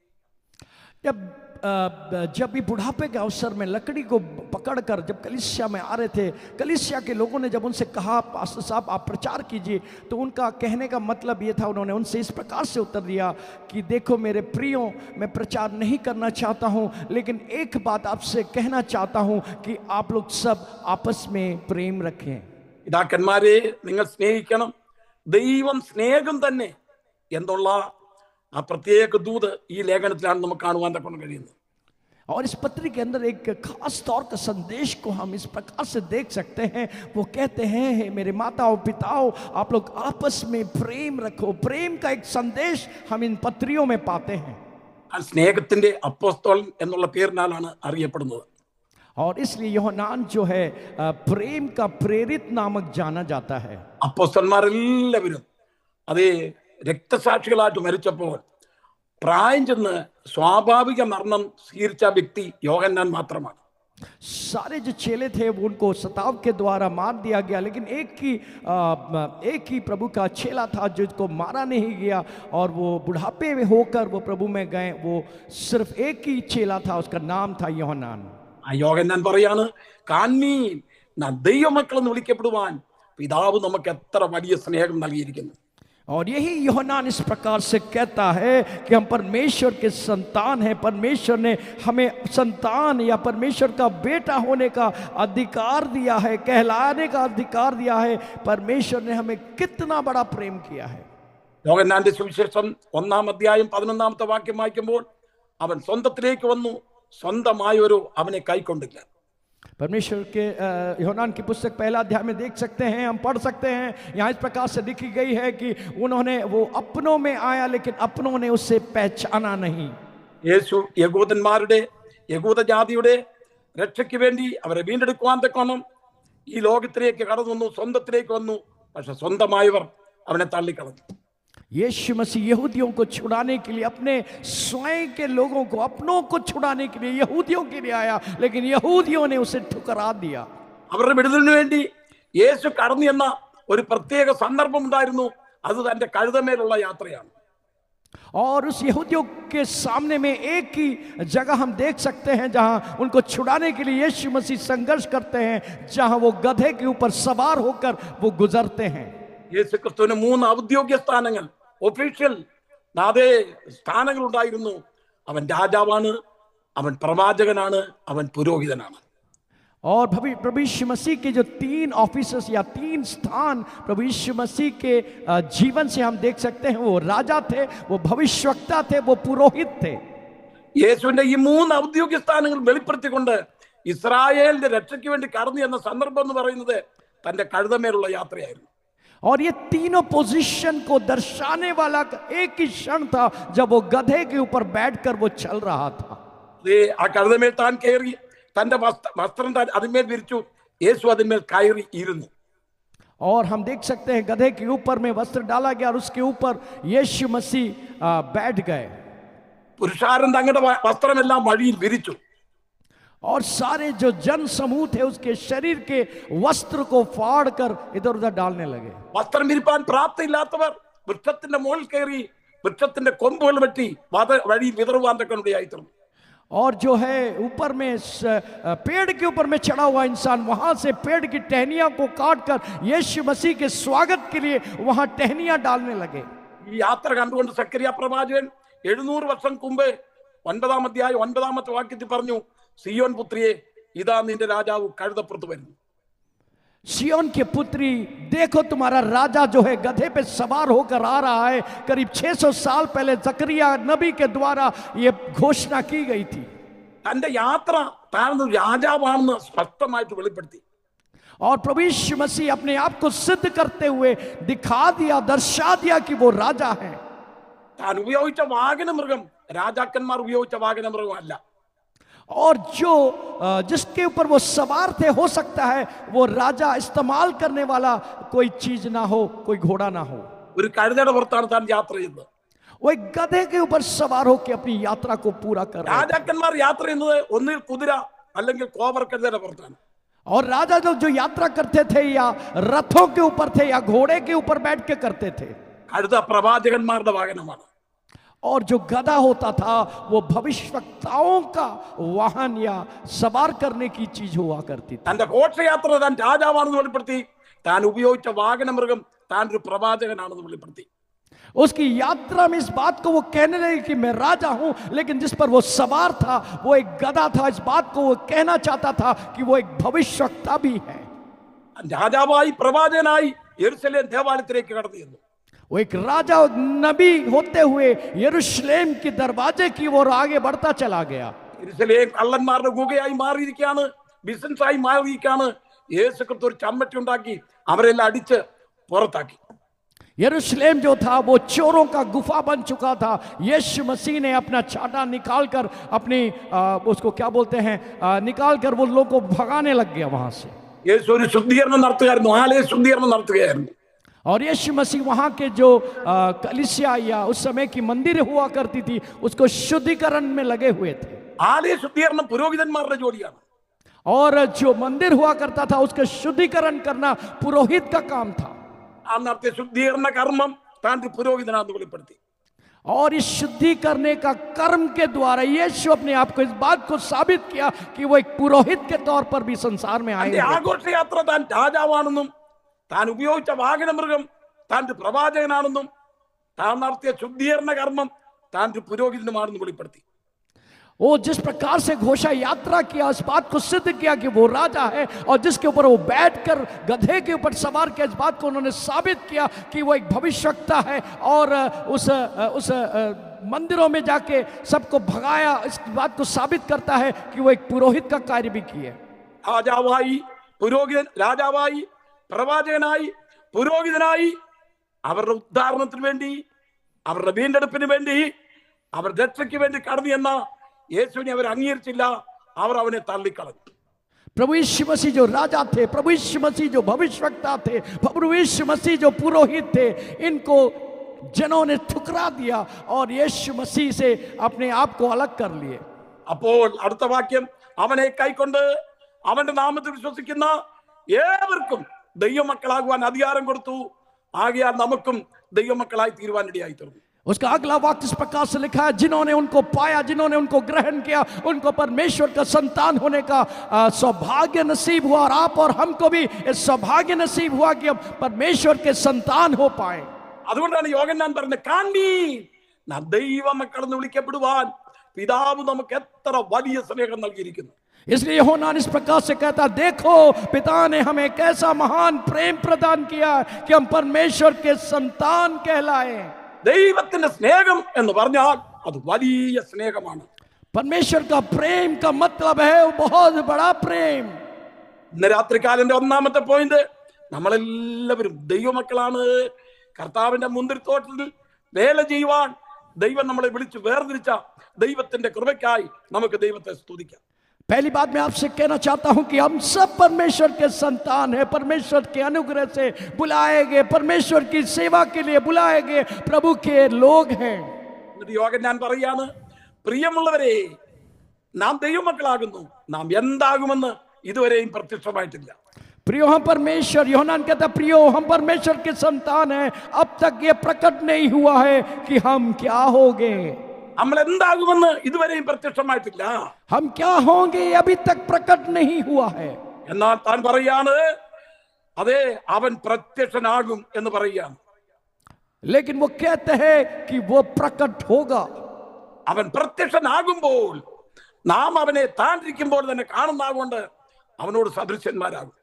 जब भी बुढ़ापे के अवसर में लकड़ी को पकड़कर जब कलीसिया में आ रहे थे, कलीसिया के लोगों ने जब उनसे कहा, पास्टर साहब आप प्रचार कीजिए, तो उनका कहने का मतलब ये था, उन्होंने उनसे इस प्रकार से उत्तर दिया कि देखो मेरे प्रियो, मैं प्रचार नहीं करना चाहता हूँ, लेकिन एक बात आपसे कहना चाहता हूँ कि आप लोग सब आपस में प्रेम रखें. പിതാക്കന്മാരെ, നിങ്ങൾ സ്നേഹിക്കണം, ദൈവം സ്നേഹം തന്നെ എന്നുള്ള ആ പ്രത്യേക ദൂത് ഈ ലേഖനത്തിലാണ് നമുക്ക് കാണുവാൻ തക്കൊണ്ട് കഴിയുന്നത്. और इस पत्री के अंदर एक खास तौर का संदेश को हम इस प्रकार से देख सकते हैं. वो कहते हैं, मेरे माताओं पिताओं, आप लोग आपस में प्रेम रखो. प्रेम का एक संदेश हम इन पत्रियों में पाते हैं. സ്നേഹത്തിന്റെ അപ്പോസ്തലൻ എന്നുള്ള പേരിനാലാണ് അറിയപ്പെടുന്നത്. और इसलिए യോഹന്നാൻ जो है प्रेम का प्रेरित नामक जाना जाता है. അപ്പോസ്തലന്മാരെല്ലാവരും അതേ രക്തസാക്ഷികളായിട്ട് മരിച്ചപ്പോൾ പ്രായം ചെന്ന് സ്വാഭാവിക മരണം സ്വീകരിച്ച വ്യക്തി യോഹന്നാൻ മാത്രമാണ്. सारे जो चेले थे वो उनको सताव के द्वारा मार दिया गया, लेकिन एक ही प्रभु का चेला था जिसको मारा नहीं गया, और वो बुढ़ापे में होकर वो प्रभु में गए. वो सिर्फ एक ही चेला था, उसका नाम था യോഹന്നാൻ. ആ യോഹന്നാൻ പറയാണ്, കാൺമീൻ, നാം ദൈവമക്കളെന്ന് വിളിക്കപ്പെടുവാൻ പിതാവ് നമുക്ക് എത്ര വലിയ സ്നേഹം നൽകിയിരിക്കുന്നു. और यही യോഹന്നാൻ इस प्रकार से कहता है कि हम परमेश्वर के संतान हैं. परमेश्वर ने हमें संतान या परमेश्वर का बेटा होने का अधिकार दिया है, कहलाने का अधिकार दिया है. परमेश्वर ने हमें कितना बड़ा प्रेम किया है. യോഹന്നാന്റെ സുവിശേഷം 1-ാം അധ്യായം 11-ാമത്തെ വാക്യം വായിക്കുമ്പോൾ, അവൻ സ്വന്തത്തിലേക്ക് വന്നു, സ്വന്തമായൊരു അവനെ കൈക്കൊണ്ടില്ല. परमेश्वर के യോഹന്നാൻ की पुस्तक पहला अध्याय में देख सकते हैं, हम पढ़ सकते हैं, यहाँ इस प्रकार से लिखी गई है कि वो अपनों में आया, लेकिन अपनों ने उसे पहचाना नहीं. യേശു യഹൂദ ജാതിയുടെ രക്ഷയ്ക്ക് വേണ്ടി അവരെ വീണ്ടെടുക്കുവാൻ തക്കോണം ഈ ലോകത്തിലേക്ക് കടന്നു വന്നു, സ്വന്തത്തിലേക്ക് വന്നു. പക്ഷെ സ്വന്തമായവർ അവനെ തള്ളിക്കളഞ്ഞു. यीशु मसीह यहूदियों को छुड़ाने के लिए, अपने स्वयं के लोगों को, अपनों को छुड़ाने के लिए यहूदियों के लिए आया, लेकिन यहूदियों ने उसे ठुकरा दिया. അവരുടെ വിടുതലിന് വേണ്ടി യേശു കടന്നു എന്ന ഒരു പ്രത്യേക സന്ദർഭം ഉണ്ടായിരുന്നു. അത് തന്റെ കഴുതമേലുള്ള യാത്രയാണ്. और उस यहूदियों के सामने में एक ही जगह हम देख सकते हैं जहां उनको छुड़ाने के लिए यीशु मसीह संघर्ष करते हैं, जहां वो गधे के ऊपर सवार होकर वो गुजरते हैं. യേശു ക്രിസ്തുവിന് 3 ഔദ്യോഗിക സ്ഥാനങ്ങൾ, ഒഫീഷ്യൽ അതേ സ്ഥാനങ്ങൾ ഉണ്ടായിരുന്നു. അവൻ രാജാവാണ്, അവൻ പ്രവാചകനാണ്, അവൻ പുരോഹിതനാണ്. और प्रभु यीशु मसीह के जो 3 ऑफिसर्स या 3 स्थान प्रभु यीशु मसीह के जीवन से हम देख सकते हैं. वो राजा थे, वो भविष्यवक्ता थे, वो पुरोहित थे. യേശുവിന്റെ ഈ 3 ഔദ്യോഗിക സ്ഥാനങ്ങൾ വെളിപ്പെടുത്തിക്കൊണ്ട് ഇസ്രായേലിന്റെ രക്ഷയ്ക്ക് വേണ്ടി കടന്നു എന്ന സന്ദർഭം എന്ന് പറയുന്നത് തന്റെ കഴുതമേലുള്ള യാത്രയായിരുന്നു. और ये तीनों पोजीशन को दर्शाने वाला एक ही क्षण था जब वो गधे के ऊपर बैठकर वो चल रहा था. ആ കഴുതമേൽ താൻ കയറി, തന്റെ വസ്ത്രം താൻ അതിന്മേൽ വിരിച്ചു, യേശു അതിന്മേൽ കയറി ഇരുന്നു. और हम देख सकते हैं गधे के ऊपर में वस्त्र डाला गया और उसके ऊपर यीशु मसीह बैठ गए. പുരുഷാരൻ തങ്ങളുടെ വസ്ത്രമെല്ലാം വഴിയിൽ വിരിച്ചു. और सारे जो जन समूह थे उसके शरीर के वस्त्र को फाड़ कर इधर उधर डालने लगे. വസ്ത്രം വിരിപ്പാൻ പ്രാപ്തിയില്ലാത്തവർ വൃക്ഷത്തിന്റെ മുകളിൽ കയറി വൃക്ഷത്തിന്റെ കൊമ്പുകൾ വെട്ടി വഴിയിൽ വിതറുവാൻ തക്കനുടയായി തീർന്നു. और जो है ऊपर में पेड़ के ऊपर में चढ़ा हुआ इंसान वहां से पेड़ की टहनियां को काट कर यीशु मसीह के स्वागत के लिए वहां टहनियां डालने लगे. ഈ യാത്ര കണ്ടുകൊണ്ട് സക്കറിയ പ്രവാചകൻ 700 വർഷം മുമ്പ് 9-ാം അധ്യായം 9-ാമത്തെ വാക്യത്തിൽ പറഞ്ഞു, സിയോൻ പുത്രിയെ, ഇതാ നിന്റെ രാജാവ് കഴുതപ്പുറത്ത് വരുന്നു. सियोन की पुत्री, देखो तुम्हारा राजा जो है गधे पे सवार होकर आ रहा है. करीब 600 साल पहले जकरिया नबी के द्वारा ये घोषणा की गई थी. തന്റെ യാത്ര താൻ രാജാവാണെന്ന് സ്പഷ്ടമായിട്ട് വെളിപ്പെടുത്തി. और प्रभु यीशु मसीह अपने आप को सिद्ध करते हुए दिखा दिया, दर्शा दिया कि वो राजा है. താൻ ഉപയോഗിച്ച വാഹനമൃഗം രാജാക്കന്മാർ ഉപയോഗിച്ച വാഹനമൃഗമല്ല. और जो जिसके ऊपर वो सवार थे, हो सकता है वो राजा इस्तेमाल करने वाला कोई चीज ना हो, कोई घोड़ा ना हो. ഒരു കഴുതയുടെ പുറത്താണ് താൻ യാത്ര ചെയ്യുന്നത്. वो एक गधे के ऊपर सवार होकर अपनी यात्रा को पूरा कर रहे थे. രാജാക്കന്മാർ യാത്ര ചെയ്യുന്നത് ഒന്നിൽ കുതിര അല്ലെങ്കിൽ കോവർ കഴുതയുടെ പുറത്താണ്. और राजा लोग जो यात्रा करते थे या रथों के ऊपर थे या घोड़े के ऊपर बैठ के करते थे. കഴുത പ്രവാചകന്മാരുടെ വാഹനമാണ്. और जो गधा होता था वो भविष्यवक्ताओं का वाहन या सवार करने की चीज हुआ करती थी. തന്റെ ഘോഷയാത്ര താൻ രാജാവാണെന്ന് വെളിപ്പെടുത്തി. താൻ ഉപയോഗിച്ച വാഹനമൃഗം താൻ ഒരു പ്രവാചകനാണെന്ന് വെളിപ്പെടുത്തി. उसकी यात्रा में इस बात को वो कहने लगे कि मैं राजा हूं, लेकिन जिस पर वो सवार था वो एक गधा था. इस बात को वो कहना चाहता था कि वो एक भविष्यवक्ता भी है. രാജാവായി പ്രവാചകനായി യെരുശലേം ദേവാലയത്തിലേക്ക് കടന്നു ചെന്നു. वो एक राजा नबी होते हुए यरूशलेम के दरवाजे की ओर आगे बढ़ता चला गया. യെരുശലേം കള്ളന്മാരുടെ ഗുഹയായി മാറിയിരിക്കുകയാണ്, ബിസിനസ്സായി മാറിയിരിക്കുകയാണ്. യേശുക്രിസ്തു ഒരു ചമ്മട്ടി ഉണ്ടാക്കി അവരെല്ലാം അടിച്ച് പുറത്താക്കി. यरूशलेम जो था वो चोरों का गुफा बन चुका था. यीशु मसीह ने अपना छाता निकालकर अपनी उसको क्या बोलते हैं, निकालकर वो लोगों को भगाने लग गया वहां से. യേശു ഒരു ശുദ്ധീകരണം നടത്തുകയായിരുന്നു, ആലയ ശുദ്ധീകരണം നടത്തുകയായിരുന്നു. और यीशु मसीह वहां के जो कलीसिया या उस समय की मंदिर हुआ करती थी उसको शुद्धिकरण में लगे हुए थे. ആലയ ശുദ്ധീകരണം പുരോഹിതന്മാരുടെ ജോലിയാണ്. और जो मंदिर हुआ करता था उसका शुद्धिकरण करना पुरोहित का काम था. ആ നടത്തിയ ശുദ്ധീകരണ കർമ്മം താൻ ഒരു പുരോഹിതനാണെന്ന് വെളിപ്പെടുത്തി. और इस शुद्धि करने का कर्म के द्वारा यीशु अपने आप को इस बात को साबित किया कि वो एक पुरोहित के तौर पर भी संसार में आए. ആഘോഷയാത്ര താൻ രാജാവാണെന്നും താൻ ഉപയോഗിച്ച വാഹനമൃഗം താൻ ഒരു പ്രവാചകനാണെന്നും താൻ നടത്തിയ ശുദ്ധീകരണ കർമ്മം താൻ ഒരു പുരോഹിതനുമാണെന്ന് വെളിപ്പെടുത്തി. वो जिस प्रकार से घोषा यात्रा किया, इस बात को सिद्ध किया कि वो राजा है, और जिसके ऊपर वो बैठकर गधे के ऊपर सवार किया, इस बात को उन्होंने साबित किया कि वो एक भविष्यवक्ता है. और उस मंदिरों में जाके सबको भगाया, इस बात को साबित करता है कि वो एक पुरोहित का कार्य भी किया. രാജാവായി പുരോഹിതൻ, രാജാവായി പ്രവാചകനായി പുരോഹിതനായി അവരുടെ ഉദ്ധാരണത്തിന് വേണ്ടി, അവരുടെ വീണ്ടെടുപ്പിന് വേണ്ടി, അവരുടെ രക്ഷയ്ക്ക് വേണ്ടി കടന്നു എന്ന യേശുവിനെ അവർ അംഗീകരിച്ചില്ല. അവർ അവനെ തള്ളിക്കളഞ്ഞു. प्रभु यीशु मसीह जो राजा थे, प्रभु यीशु मसीह जो भविष्यवक्ता थे, प्रभु यीशु मसीह जो पुरोहित थे, इनको जनों ने ठुकरा दिया और यीशु मसीह से अपने आप को अलग कर लिए. അപ്പോൾ അടുത്ത വാക്യം, അവനെ കൈക്കൊണ്ട് അവന്റെ നാമത്തിൽ വിശ്വസിക്കുന്ന ഏവർക്കും ദൈവമക്കളാകുവാൻ അധികാരം കൊടുത്തു. ആകയാൽ നമുക്കും ദൈവമക്കളായി തീരുവാനിടയായി തീർന്നു. उसका अगला वाक्य इस प्रकार से लिखा है, जिन्होंने उनको पाया, जिन्होंने उनको ग्रहण किया, उनको परमेश्वर का संतान होने का सौभाग्य नसीब हुआ. और आप और हमको भी इस सौभाग्य नसीब हुआ कि हम परमेश्वर के संतान हो पाए. അതുകൊണ്ടാണ് യോഹന്നാൻ പറഞ്ഞത്, കാണീൻ നാം ദൈവമക്കളെന്ന് വിളിക്കപ്പെടുവാൻ പിതാവ് നമുക്ക് എത്ര വലിയ സ്നേഹം നൽകിയിരിക്കുന്നു. इसलिए यूहन्ना इस प्रकार से कहता, देखो पिता ने हमें कैसा महान प्रेम प्रदान किया कि हम परमेश्वर के संतान कहलाए. ദൈവത്തിന്റെ സ്നേഹം എന്ന് പറഞ്ഞാൽ അത് വലിയ സ്നേഹമാണ്. परमेश्वर का प्रेम का मतलब है वो बहुत बड़ा प्रेम. ഇന്ന് രാത്രികാലന്റെ ഒന്നാമത്തെ പോയിന്റ്, നമ്മളെല്ലാവരും ദൈവമക്കളാണ്. കർത്താവിന്റെ മുന്തിരിത്തോട്ടത്തിൽ വേല ചെയ്യുവാൻ ദൈവം നമ്മളെ വിളിച്ച് വേർതിരിച്ച ദൈവത്തിന്റെ കൃപയ്ക്കായി നമുക്ക് ദൈവത്തെ സ്തുതിക്കാം. पहली बात मैं आपसे कहना चाहता हूं कि हम सब परमेश्वर के संतान हैं, परमेश्वर के अनुग्रह से बुलाए गए, परमेश्वर की सेवा के लिए बुलाए गए प्रभु के लोग हैं. എന്നിട്ട് യോഹന്നാൻ പറയാണ്, പ്രിയമുള്ളവരെ, നാം ദൈവമക്കളാകുന്നു, നാം എന്താകുമെന്ന് ഇതുവരെയും പ്രത്യക്ഷമായിട്ടില്ല. प्रियो हम परमेश्वर, यूहन्ना कहता, प्रियो हम परमेश्वर के संतान हैं, अब तक ये प्रकट नहीं हुआ है कि हम क्या होंगे. നമ്മൾ എന്താകുമെന്ന് ഇതുവരെയും പ്രത്യക്ഷമായിട്ടില്ല. हम क्या होंगे ये अभी तक प्रकट नहीं हुआ है. എന്നാൽ താൻ പറയാണ്, അതെ അവൻ പ്രത്യക്ഷനാകും എന്ന് പറയുകയാണ്. लेकिन वो कहते हैं कि वो प्रकट होगा. അവൻ പ്രത്യക്ഷനാകുമ്പോൾ നാം അവനെ താണ്ടിരിക്കുമ്പോൾ തന്നെ കാണുന്നതുകൊണ്ട് അവനോട് സദൃശ്യന്മാരാകും.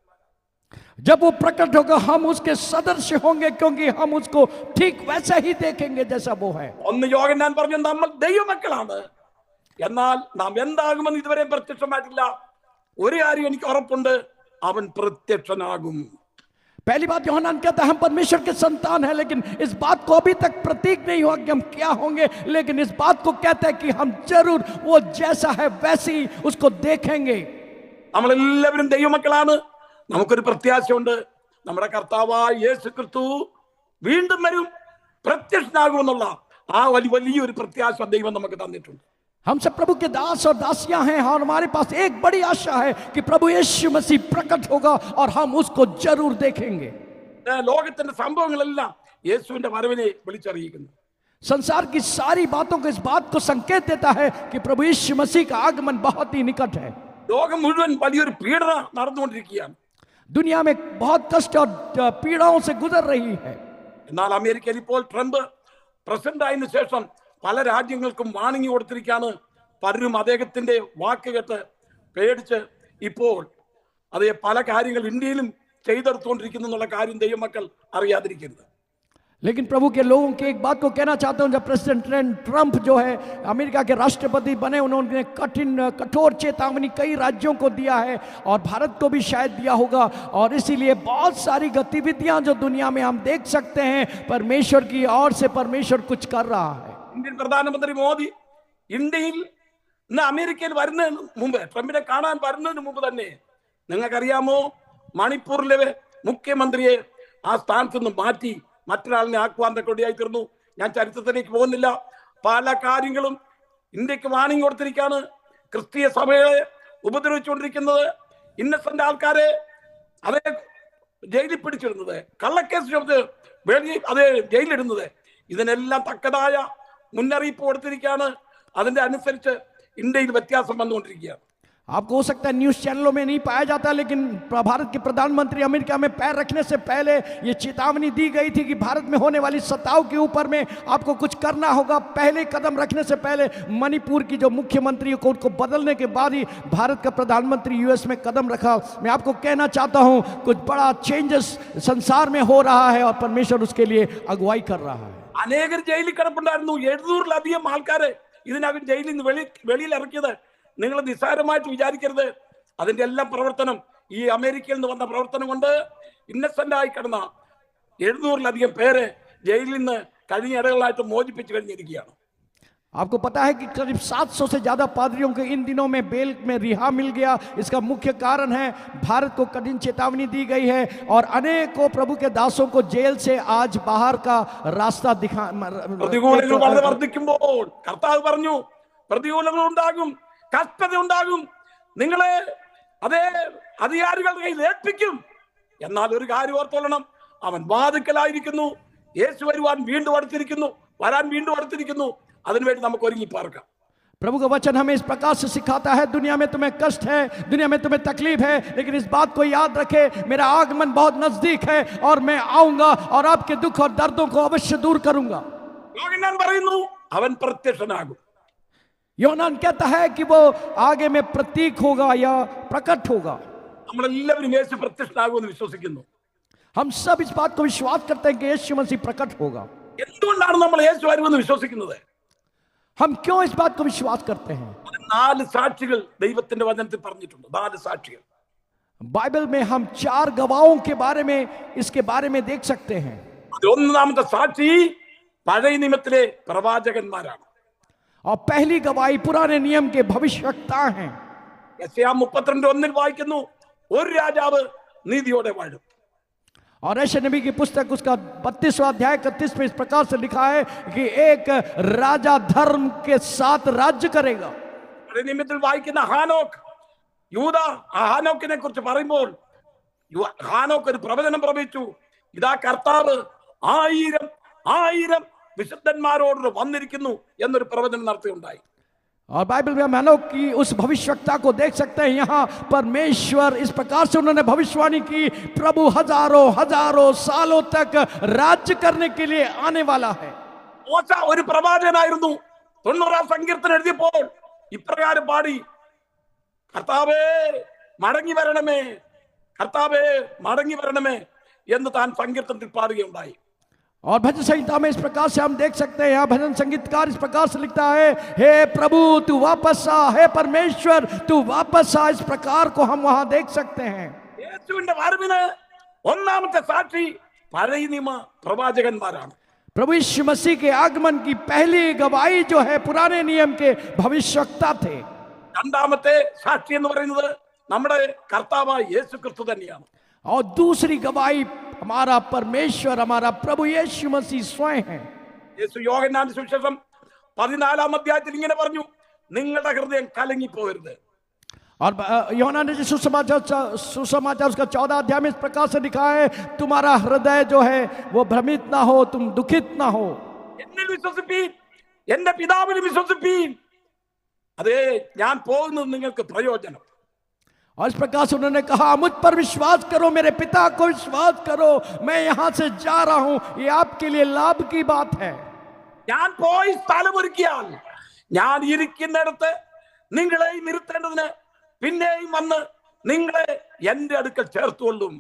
जब वो प्रकट होगा हम उसके सदृश होंगे, क्योंकि हम उसको ठीक वैसा ही देखेंगे जैसा वो है. ഒന്ന് യോഹന്നാൻ പറഞ്ഞു, നമ്മൾ ദൈവമക്കളാണ്, എന്നാൽ നാം എന്താകുമെന്ന് ഇതുവരെ പ്രത്യക്ഷമായിട്ടില്ല. ഒരു കാര്യം എനിക്ക് ഉറപ്പുണ്ട്, അവൻ പ്രത്യക്ഷനാകും. पहली बात यूहन्ना कहता है हम परमेश्वर के संतान हैं, लेकिन इस बात को अभी तक प्रतीक नहीं हुआ कि हम क्या होंगे, लेकिन इस बात को कहता है कि हम जरूर वो जैसा है वैसे ही उसको देखेंगे. നമ്മളെല്ലാവരും ദൈവമക്കളാണ്. നമുക്കൊരു പ്രത്യാശയുണ്ട്, നമ്മുടെ കർത്താവായ യേശു ക്രിസ്തു വീണ്ടും വരും, പ്രത്യക്ഷനാകുമെന്നുള്ള ആ വലിയൊരു പ്രത്യാശ ദൈവം നമുക്ക് തന്നിട്ടുണ്ട്. हम सब प्रभु के दास और दासियां हैं और हमारे पास एक बड़ी आशा है कि प्रभु यीशु मसीह प्रकट होगा और हम उसको जरूर देखेंगे. ലോകത്തിന്റെ സംഭവങ്ങളെല്ലാം യേശുവിന്റെ വരവിനെ വിളിച്ചറിയിക്കുന്നു. संसार की सारी बातों को इस बात को संकेत देता है कि प्रभु यीशु मसीह का आगमन बहुत ही निकट है. ലോകം മുഴുവൻ വലിയൊരു പീഡനം നടന്നുകൊണ്ടിരിക്കുകയാണ്. दुनिया में बहुत कष्ट और पीड़ाओं से गुजर रही है. എന്നാൽ അമേരിക്കയിൽ ഇപ്പോൾ ട്രംപ് പ്രസിഡന്റ് ആയതിനു ശേഷം പല രാജ്യങ്ങൾക്കും വാണിംഗ് കൊടുത്തിരിക്കുകയാണ്. പലരും അദ്ദേഹത്തിന്റെ വാക്ക് കേട്ട് പേടിച്ച് ഇപ്പോൾ അതേ പല കാര്യങ്ങൾ ഇന്ത്യയിലും ചെയ്തെടുത്തുകൊണ്ടിരിക്കുന്നു എന്നുള്ള കാര്യം ദൈവമക്കൾ അറിയാതിരിക്കരുത്. लेकिन प्रभु के लोगों की एक बात को कहना चाहता हूं, जब प्रेसिडेंट ट्रंप जो है अमेरिका के राष्ट्रपति बने, उन्होंने कठोर चेतावनी कई राज्यों को दिया है और भारत को भी शायद दिया होगा. और इसीलिए बहुत सारी गतिविधियां जो दुनिया में हम देख सकते हैं, परमेश्वर की ओर से परमेश्वर कुछ कर रहा है. ഇന്ത്യൻ പ്രധാനമന്ത്രി മോദി ഇന്ത്യയിൽ ഇന്ന് അമേരിക്കയിൽ വരുന്നതിന് മുമ്പ്, ട്രംപിനെ കാണാൻ വരുന്നതിന് മുമ്പ് തന്നെ നിങ്ങൾക്കറിയാമോ, മണിപ്പൂരിലെ മുഖ്യമന്ത്രിയെ ആ സ്ഥാനത്ത് നിന്ന് മാറ്റി മറ്റൊരാളിനെ ആക്കുവാൻ റെക്കോർഡിയായി തീർന്നു. ഞാൻ ചരിത്രത്തിലേക്ക് പോകുന്നില്ല. പല കാര്യങ്ങളും ഇന്ത്യക്ക് വാണിംഗ് കൊടുത്തിരിക്കുകയാണ്. ക്രിസ്തീയ സഭകളെ ഉപദ്രവിച്ചുകൊണ്ടിരിക്കുന്നത്, ഇന്നസെന്റ് ആൾക്കാരെ അതേ ജയിലിൽ പിടിച്ചിടുന്നത്, കള്ളക്കേസ് ചുമത്ത് അതേ ജയിലിടുന്നത്, ഇതിനെല്ലാം തക്കതായ മുന്നറിയിപ്പ് കൊടുത്തിരിക്കുകയാണ്. അതിന്റെ അനുസരിച്ച് ഇന്ത്യയിൽ വ്യത്യാസം വന്നുകൊണ്ടിരിക്കുകയാണ്. आपको हो सकता है न्यूज़ चैनलों में नहीं पाया जाता, लेकिन भारत के प्रधानमंत्री अमेरिका में पैर रखने से पहले ये चेतावनी दी गई थी कि भारत में होने वाली सताव के ऊपर में आपको कुछ करना होगा. पहले कदम रखने से पहले मणिपुर की जो मुख्यमंत्री को उनको बदलने के बाद ही भारत का प्रधानमंत्री यूएस में कदम रखा. मैं आपको कहना चाहता हूँ कुछ बड़ा चेंजेस संसार में हो रहा है और परमेश्वर उसके लिए अगुवाई कर रहा है. അനേകർ ജയിലിൽ കിടപ്പുണ്ടായിരുന്നു. 700-ലധികം ആൾക്കാരെ ഇതിനകം ജയിലിൽ നിന്ന് വെളിയിൽ ഇറക്കിയത് നിങ്ങൾ നിസ്സാരമായിട്ട് വിചാരിക്കരുത്. അതിന്റെ എല്ലാ പ്രവർത്തനം, ഈ അമേരിക്കയിൽ നിന്ന് വന്ന പ്രവർത്തനം കൊണ്ട് ഇന്നസെന്റ് ആയി കിടന്ന 700-ലധികം പേരെ ജയിലിൽ നിന്ന് കഴിഞ്ഞ ഇടകളായിട്ട് മോചിപ്പിച്ചു കഴിഞ്ഞിരിക്കുകയാണ്. आपको पता है कि करीब 700 से ज्यादा पादरियों को इन दिनों में बेल में रिहा मिल गया. इसका मुख्य कारण है भारत को कठिन चेतावनी दी गई है और अनेकों प्रभु के दासों को जेल से आज बाहर का रास्ता दिखा. പ്രതികൂലങ്ങൾ വളരെ വർദ്ധിക്കുമ്പോൾ കർത്താവ് പറഞ്ഞു, പ്രതികൂലങ്ങൾ ഉണ്ടാകും, കഷ്ടത ഉണ്ടാകും, നിങ്ങളെ അതേ അധികാരികളുടെ കയ്യിൽ ഏൽപ്പിക്കും. എന്നാൽ ഒരു കാര്യം ഓർത്തോളണം, അവൻ വാതിക്കലായിരിക്കുന്നു. യേശു വരാൻ വീണ്ടും അടുത്തിരിക്കുന്നു. അതിനുവേണ്ടി നമുക്ക് ഒരുങ്ങി പാർക്കാം. प्रभु का वचन हमें इस प्रकार से सिखाता है, दुनिया में तुम्हें कष्ट है, दुनिया में तुम्हें तकलीफ है, लेकिन इस बात को याद रखे, मेरा आगमन बहुत नजदीक है और मैं आऊंगा और आपके दुख और दर्दों को अवश्य दूर करूंगा. യോഹന്നാൻ പറയുന്നു, അവൻ പ്രത്യക്ഷനാകും. യോഹന്നാൻ कहता है कि वो आगे में प्रतीक होगा या प्रकट होगा. നമ്മളെല്ലാവരും യേശു പ്രത്യക്ഷനാകുമെന്ന് വിശ്വസിക്കുന്നു. हम सब इस बात को विश्वास करते हैं कि यीशु मसीह प्रकट होगा. എന്തുകൊണ്ടാണ് നമ്മൾ യേശു വരുമെന്ന് വിശ്വസിക്കുന്നത്? हम क्यों इस बात को विश्वास करते हैं? 4 സാക്ഷികൾ ദൈവത്തിന്റെ വചനത്തിൽ പറഞ്ഞിട്ടുണ്ട്. 4 സാക്ഷികൾ. बाइबल में हम 4 गवाहों के बारे में इसके बारे में देख सकते हैं. ഒന്നാമത്തെ സാക്ഷി പഴയ നിയമത്തിലെ പ്രവാചകന്മാരാണ്. और पहली गवाही पुराने नियम के भविष्यवक्ता हैं. യെശയ്യാ 32:1 വായിക്കുന്നു, ഒരു രാജാവ് നീതിയോടെ വാഴും. और ऐसे नबी की पुस्तक उसका 32वां अध्याय 31 में इस प्रकार से लिखा है कि एक राजा धर्म के साथ राज्य करेगा. പഴയ നിയമത്തിൽ വായിക്കുന്ന ഹാനോക്ക്, യൂദ ഹാനോക്കിനെ കുറിച്ച് പറയുമ്പോൾ ഹാനോക്ക് ഒരു പ്രവചനം പ്രവചിച്ചു, ഇതാ കർത്താവ് 1000 വിശുദ്ധന്മാരോട് വന്നിരിക്കുന്നു എന്നൊരു പ്രവചനം നടത്തുകയുണ്ടായി. और बाइबल में हम हनोक की उस भविष्यवक्ता को देख सकते हैं. यहाँ परमेश्वर इस प्रकार से उन्होंने भविष्यवाणी की, प्रभु हजारों सालों तक राज्य करने के लिए आने वाला है. മോശ ഒരു പ്രവാചകനായിരുന്നു. 90 സങ്കീർത്തനം എഴുതിയപ്പോൾ ഇപ്രകാരം പാടി, കർത്താവേ മടങ്ങി വരണമേ, കർത്താവേ മടങ്ങി വരണമേ എന്ന് താൻ സങ്കീർത്തനത്തിൽ പാടുകയുണ്ടായി. और भजन संहिता में इस प्रकार से हम देख सकते हैं, यहाँ भजन संगीतकार इस प्रकार से लिखता है, हे प्रभु तू वापस आ, हे परमेश्वर तू वापस आ। इस प्रकार को हम वहां देख सकते हैं। യേശുവിന്റെ വരവിന് ഒന്നാമത്തെ സാക്ഷി പഴയ നിയമ പ്രവാചകന്മാരാണ്. प्रभु यीशु मसीह के आगमन की पहली गवाही जो है पुराने नियम के भविष्यवक्ता थे। രണ്ടാമത്തെ സാക്ഷി എന്ന് പറയുന്നത് നമ്മുടെ കർത്താവായ യേശു ക്രിസ്തു തന്നെയാണ്. और दूसरी गवाही हमारा परमेश्वर, हमारा प्रभु यीशु मसीह स्वयं है। യേശു യോഹന്നാന്റെ സുവിശേഷം 14 അധ്യായത്തിൽ ഇങ്ങനെ പറഞ്ഞു, നിങ്ങളുടെ ഹൃദയം കലങ്ങിപ്പോകരുത്. और यूहन्ना ने सुसमाचार उसका 14 अध्याय में इस प्रकार से लिखा है, तुम्हारा हृदय जो है वो भ्रमित ना हो, तुम दुखित ना हो। എന്നിൽ വിശ്വസിപ്പീൻ, എന്റെ പിതാവിൽ വിശ്വസിപ്പീൻ, അതേ ഞാൻ പോകുന്നത് നിങ്ങൾക്ക് പ്രയോജനം. और इस प्रकार से उन्होंने कहा, मुझ पर विश्वास करो, मेरे पिता को विश्वास करो, मैं यहां से जा रहा हूं, ये आपके लिए लाभ की बात है। ഞാൻ പോയി സ്ഥലമൊരുക്കിയാൽ ഞാൻ ഇരിക്കുന്നിടത്ത് നിങ്ങളെ നിർത്തേണ്ടതിന് പിന്നെയും വന്ന് നിങ്ങളെ എന്റെ അടുക്കൽ ചേർത്തുകൊള്ളും.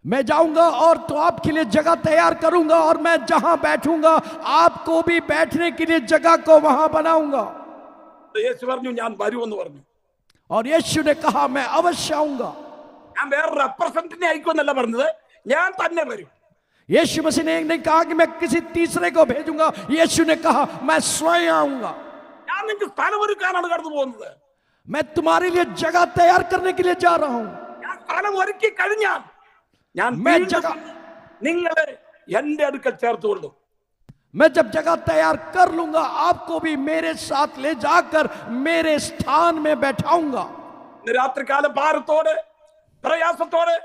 मैं जाऊंगा और तो आपके लिए जगह तैयार करूंगा, और मैं जहां बैठूंगा आपको भी बैठने के लिए जगह को वहां बनाऊंगा। യേശു പറഞ്ഞു, ഞാൻ വരുമെന്ന് പറഞ്ഞു. और यीशु ने कहा, मैं अवश्य आऊंगा। ഞാൻ വേറെ റെപ്രസെന്റിനെ അയക്കുമെന്നല്ല പറഞ്ഞത്, ഞാൻ തന്നെ വരും. यीशु मसीह ने नहीं कहा कि मैं किसी तीसरे को भेजूंगा, यीशु ने कहा मैं स्वयं आऊंगा। ഞാൻ നിങ്ങൾക്ക് സ്ഥലമൊരുക്കാനാണ് കടന്നു പോകുന്നത്. मैं तुम्हारे लिए जगह तैयार करने के लिए जा रहा हूं। ഞാൻ സ്ഥലം ഒരുക്കി കഴിഞ്ഞാൽ ഞാൻ നിങ്ങളെ എന്റെ അടുക്കൽ ചേർത്തുകൊള്ളും. मैं जब जगह तैयार कर लूंगा आपको भी मेरे साथ ले जाकर मेरे स्थान में बैठाऊंगा। രാത്രികാലം ഭാരത്തോടെ, പ്രയാസത്തോടെ,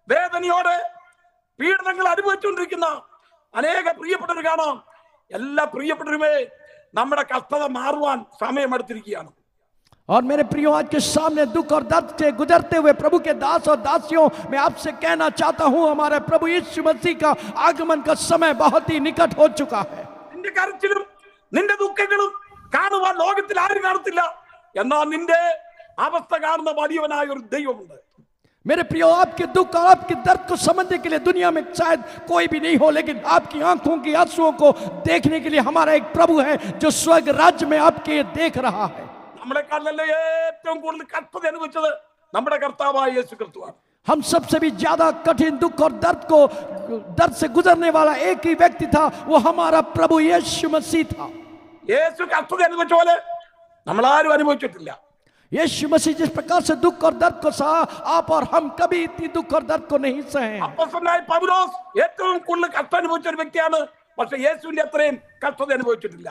വേദനയോടെ പീഡനങ്ങൾ അനുഭവിച്ചുകൊണ്ടിരിക്കുന്ന അനേക പ്രിയപ്പെട്ടവർ കാണാം. എല്ലാ പ്രിയപ്പെട്ടവരുമേ നമ്മുടെ കഷ്ടത മാറുവാൻ സമയമെടുത്തിരിക്കുകയാണ്. और मेरे प्रियो, आज के सामने दुख और दर्द से गुजरते हुए प्रभु के दास और दासियों, मैं आपसे कहना चाहता हूं, हमारे प्रभु यीशु मसीह का आगमन का समय बहुत ही निकट हो चुका है। നിന്റെ കരച്ചിലും നിന്റെ ദുഃഖങ്ങളും കാണുവാൻ ലോകത്തിൽ ആരും കാണത്തില്ല, എന്നാൽ നിന്റെ അവസ്ഥ കാണുന്ന വലിയവനായ ഒരു ദൈവമുണ്ട്. मेरे प्रियो, आपके दुख और आपके दर्द को समझने के लिए दुनिया में शायद कोई भी नहीं हो, लेकिन आपकी आंखों की आंसुओं को देखने के लिए हमारा एक प्रभु है जो स्वर्ग राज्य में आपके देख रहा है। നമ്മളെക്കാളല്ലേ ഏറ്റവും കൂടുതൽ കഷ്ടത അനുഭവിച്ചത് നമ്മുടെ കർത്താവായ യേശു ക്രിസ്തുവാണ്. हम सबसे भी ज्यादा कठिन दुख और दर्द से गुजरने वाला एक ही व्यक्ति था, वो हमारा प्रभु यीशु मसीह था। യേശു കഷ്ടത അനുഭവിച്ച പോലെ നമ്മൾ ആരും അനുഭവിച്ചിട്ടില്ല. यीशु मसीह जिस प्रकार से दुख और दर्द को सहा, आप और हम कभी इतनी दुख और दर्द को नहीं सहे। അപ്പോസ്തലനായ പൗലോസ് ഏറ്റവും കൂടുതൽ കഷ്ടം അനുഭവിച്ച ഒരു വ്യക്തിയാണ്, പക്ഷെ യേശുവിന്റെ അത്രയും കഷ്ടത അനുഭവിച്ചിട്ടില്ല.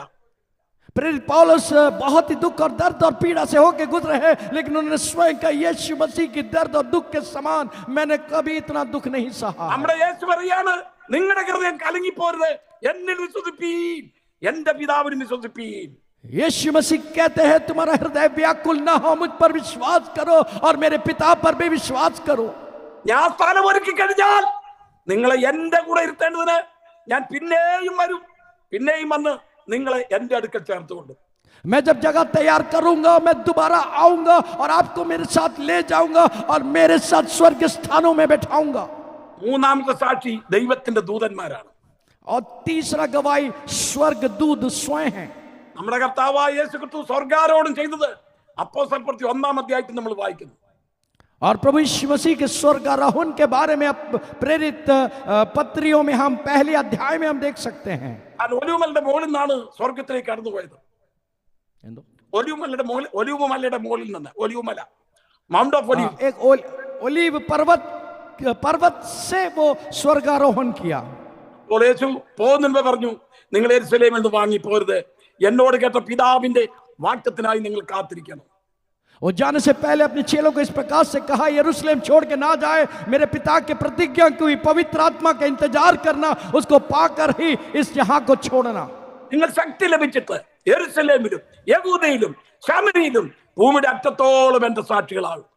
प्रेरित पौलुस बहुत ही दुख और दर्द और पीड़ा से होकर गुजरे हैं, लेकिन उन्होंने स्वयं का यीशु मसीह की दर्द और दुख के समान मैंने कभी इतना दुख नहीं सहा। നമ്മുടെ യേശു പറയാണ്, നിങ്ങളുടെ ഹൃദയം കലങ്ങിപ്പോരുത്, എന്നിൽ വിശ്വസിപ്പീൻ, എന്റെ പിതാവിൽ വിശ്വസിപ്പീൻ. यीशु मसीह कहते हैं, तुम्हारा हृदय व्याकुल ना हो, मुझ पर विश्वास करो और मेरे पिता पर भी विश्वास करो। ഞാൻ സ്ഥലം ഒരുക്കി കഴിഞ്ഞാൽ നിങ്ങളെ എന്റെ കൂടെ ഇരുത്തേണ്ടതിന് ഞാൻ പിന്നെയും വരും, പിന്നെയും വന്ന് നിങ്ങളെ എന്റെ അടുക്കൽ ചേർത്തുകൊണ്ടു. मैं जब जगह तैयार करूंगा, मैं दोबारा आऊंगा और आपको मेरे साथ ले जाऊंगा और मेरे साथ स्वर्ग स्थानों में बैठाऊंगा। മൂന്നാമത്തെ സാക്ഷി ദൈവത്തിന്റെ ദൂതന്മാരാണ്. और तीसरा गवाही स्वर्ग दूत स्वयं है। നമ്മുടെ കർത്താവായ യേശു ക്രിസ്തു സ്വർഗ്ഗാരോഹണം ചെയ്തത് അപ്പോസ്തലപ്രവൃത്തി 1 അധ്യായത്തിൽ നമ്മൾ വായിക്കുന്നു. और प्रभु यीशु मसीह के स्वर्गारोहण के बारे में प्रेरित पत्रियों में हम पहले अध्याय में हम देख सकते हैं। ഒലിവുമലയുടെ മുകളിൽ നിന്നാണ് സ്വർഗത്തിലേക്ക് കടന്നുപോയത്. ഒലിവുമലയുടെ മുകളിൽ നിന്ന്, ഒലിവുമല, മൗണ്ട് ഓഫ് ഒലിവ്, एक ओलीव पर्वत से वो स्वर्गारोहण किया। അപ്പോൾ യേശു പോകുന്നതിന് പറഞ്ഞു, നിങ്ങൾ യെരൂശലേമിൽ നിന്ന് വാങ്ങി പോരുത്, എന്നോട് കേട്ട പിതാവിന്റെ വാഗ്ദത്തത്തിനായി നിങ്ങൾ കാത്തിരിക്കണം. वो जाने से पहले अपने चेलों को इस प्रकार से कहा, यरूशलेम छोड़ के ना जाए, मेरे पिता के प्रतिज्ञा की पवित्र आत्मा का इंतजार करना, उसको पाकर ही इस यहाँ को छोड़ना। നിങ്ങൾ ശക്തി ലഭിച്ചിട്ട് യെരൂശലേമിലും യഹൂദയിലും ശമരിയിലും ഭൂമിയുടെ അറ്റത്തോളം എന്റെ സാക്ഷികളാകും.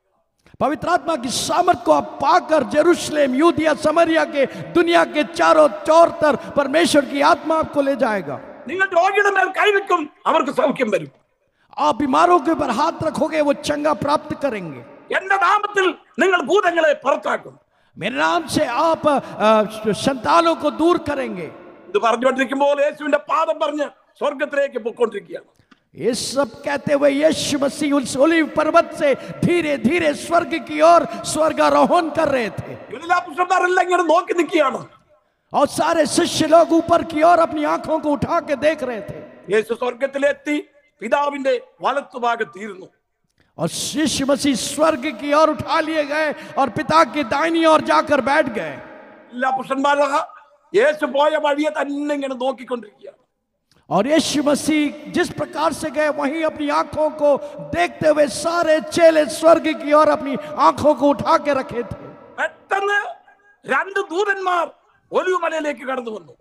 पवित्र आत्मा की सामर्थ को आप पाकर जेरूशलेम, यूदिया, समरिया के दुनिया के चारों चौर तर परमेश्वर की आत्मा आपको ले जाएगा. നിങ്ങൾ രോഗിയുടെ മേൽ കൈവയ്ക്കും, അവർക്ക് സൗഖ്യം വരും. आप बीमारों के ऊपर हाथ रखोगे, वो चंगा प्राप्त करेंगे. എന്റെ നാമത്തിൽ നിങ്ങൾ ഭൂതങ്ങളെ പുറത്താക്കും. मेरे नाम से आप संतानों को दूर करेंगे. ഇത് പറഞ്ഞുകൊണ്ടിരിക്കുമ്പോൾ യേശുവിന്റെ പാദം പറഞ്ഞ് സ്വർഗത്തിലേക്ക് പൊയ്ക്കൊണ്ടിരിക്കുകയാണ്. ये सब कहते हुए यीशु मसीह उस ओलिव पर्वत से धीरे धीरे स्वर्ग की ओर स्वर्गारोहण कर रहे थे. എല്ലാ പുരുഷന്മാരെല്ലാം ഇങ്ങനെ നോക്കി നിൽക്കുകയാണ്. और सारे शिष्य लोग ऊपर की ओर अपनी आंखों को उठा के देख रहे थे. യേശു സ്വർഗത്തിലെത്തി പിതാവിന്റെ വലത്തുഭാഗത്തിരുന്നു. और यीशु मसीह स्वर्ग की ओर उठा लिए गए और पिता की दाहिनी ओर जाकर बैठ गए. എല്ലാ പുരുഷന്മാരും യേശു പോയ വഴിയെ തന്നെ ഇങ്ങനെ നോക്കിക്കൊണ്ടിരിക്കുകയാണ്. और यीशु मसीह जिस प्रकार से गए वहीं अपनी आंखों को देखते हुए सारे चेले स्वर्ग की ओर अपनी आंखों को उठा के रखे थे. പെട്ടെന്ന് രണ്ട് ദൂതന്മാർ ഒലിവുമലയിലേക്ക് കടന്നു വന്നു.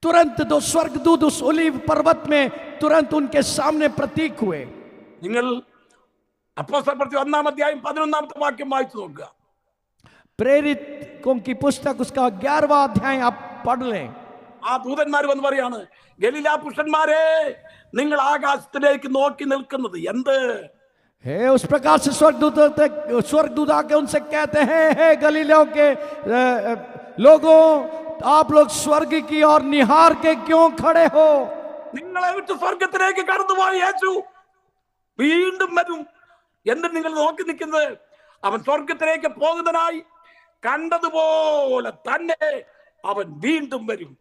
तुरंत दो स्वर्गदूत उस ओलिव पर्वत में तुरंत उनके सामने प्रतीक हुए. നിങ്ങൾ അപ്പോസ്തലപ്രവൃത്തി 1-ാം അധ്യായം 11-ാമത്തെ വാക്യം വായിച്ചു നോക്കുക. प्रेरितों की पुस्तक उसका 11वां अध्याय आप पढ़ लें. ആ ദൂതന്മാർ വന്ന് പറയാണ്, ഗലീല പുരുഷന്മാരെ, നിങ്ങൾ ആകാശത്തിലേക്ക് നോക്കി നിൽക്കുന്നത് എന്ത്? है उस प्रकार से स्वर्गदूत आके उनसे कहते हैं, हे गलीलियों के लोगों, आप लोग स्वर्ग की ओर निहार के क्यों खड़े हो? നിങ്ങളെ വിട്ട് സ്വർഗത്തിലേക്ക് കടന്നുപോയ യേശു വീണ്ടും വരും. എന്ത് നിങ്ങൾ നോക്കി നിൽക്കുന്നത്? അവൻ സ്വർഗത്തിലേക്ക് പോകുന്നതിനായി കണ്ടതുപോലെ തന്നെ അവൻ വീണ്ടും വരും.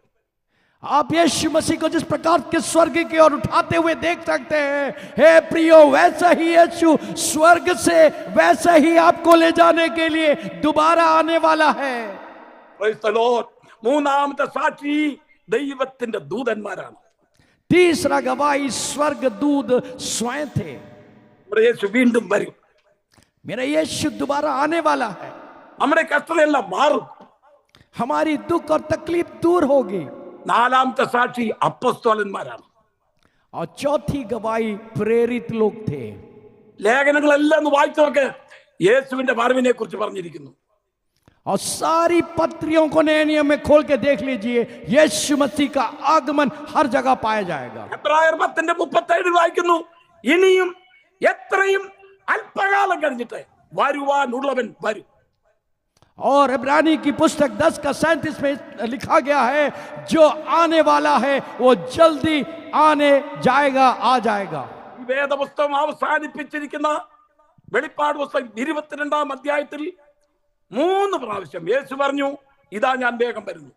आप यीशु मसीह को जिस प्रकार के स्वर्ग की ओर उठाते हुए देख सकते हैं, हे प्रियो, वैसा ही यीशु स्वर्ग से वैसा ही आपको ले जाने के लिए दोबारा आने वाला है. Praise the Lord. മൂന്നാമത്തെ സാക്ഷി ദൈവത്തിന്റെ ദൂതന്മാരാണ്. तीसरा गवाही स्वर्गदूत स्वयं थे. നമ്മുടെ യേശു വീണ്ടും വരും. मेरा यीशु दोबारा आने वाला है. നമ്മുടെ കഷ്ടതയെല്ലാം മാറും. हमारी दुख और तकलीफ दूर होगी. നാലാമത്തെ സാക്ഷി അപ്പോസ്തലന്മാരാണ്. और चौथी गवाही प्रेरित लोग थे. ലേഖനങ്ങളെല്ലാം ഒന്ന് വായിച്ചു നോക്ക്. യേശുവിന്റെ വരവിനെ കുറിച്ച് പറഞ്ഞിരിക്കുന്നു. और सारी पत्रियों को नए नियम में खोल के देख लीजिए, यीशु मसीह का आगमन हर जगह पाया जाएगा. എബ്രായർ 10:37 വായിക്കുന്നു, ഇനിയും എത്രയും അല്പകാലം കഴിഞ്ഞിട്ട് വരുവാനുള്ളവൻ വരും. और इब्रानी की पुस्तक 10:37 में लिखा गया है, जो आने वाला है वो जल्दी आने जाएगा, आ जाएगा. ഈ വേദപുസ്തകം അവസാനിപ്പിച്ചിരിക്കുന്ന വെളിപ്പാട് പുസ്തകം 22-ാം അധ്യായത്തിൽ 3 പ്രാവശ്യം യേശു പറഞ്ഞു, ഇതാ ഞാൻ വേഗം വരുന്നു.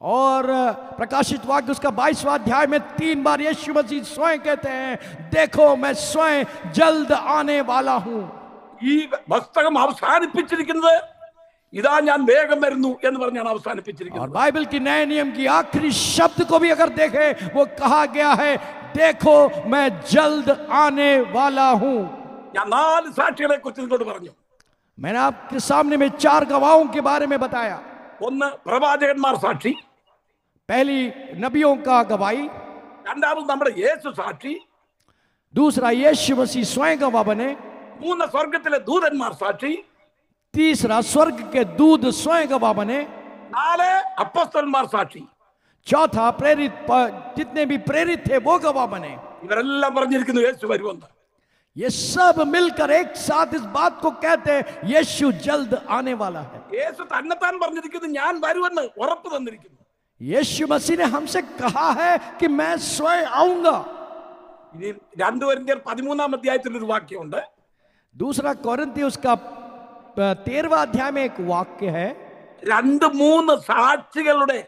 और प्रकाशित वाक्य उसका 22वां अध्याय में 3 बार यीशु मसीह स्वयं कहते हैं, देखो मैं स्वयं जल्द आने वाला हूं. ഈ പുസ്തകം അവസാനിപ്പിച്ചിരിക്കുന്നത് ഇതാ ഞാൻ വേഗം വരുന്നു എന്ന് പറഞ്ഞാണ് और അവസാനിപ്പിച്ചിരിക്കുന്നത്. बाइबल की नए नियम की आखिरी शब्द को भी अगर देखें, वो कहा गया है, देखो मैं जल्द आने वाला हूं. ഞാൻ 4 സാക്ഷികളെ കുറിച്ച് നിങ്ങളോട് പറഞ്ഞു. मैंने आपके सामने में 4 गवाहों के बारे में बताया. ഒന്ന് പ്രവാചകന്മാർ സാക്ഷി, पहली नबियों का गवाही, രണ്ടാമത് നമ്മുടെ യേശു സാക്ഷി, दूसरा यीशु मसीह स्वयं गवाह बने, 3 സ്വർഗത്തിലെ ദൂതന്മാർ സാക്ഷി, तीसरा स्वर्ग के दूत स्वयं गवाह बने, 4 അപ്പോസ്തലന്മാർ സാക്ഷി. चौथा जितने भी प्रेरित थे वो गवाह बने. ഇവരെല്ലാം പറഞ്ഞിരിക്കുന്നു യേശു വരുമെന്ന്. ये सब मिलकर एक साथ इस बात को कहते हैं, यीशु जल्द आने वाला है. യേശു തന്നെത്താൻ പറഞ്ഞിരിക്കുന്നു, ഞാൻ വരുമെന്ന് ഉറപ്പ് തന്നിരിക്കുന്നു. यीशु मसीह ने हमसे कहा है कि मैं स्वयं आऊंगा. ഇനി 2 കൊരിന്ത്യർ 13-ാം അധ്യായത്തിൽ ഒരു വാക്യമുണ്ട്. दूसरा कोरिन्थियों का 13वां अध्याय में एक वाक्य है, 2-3 സാക്ഷികളുടെ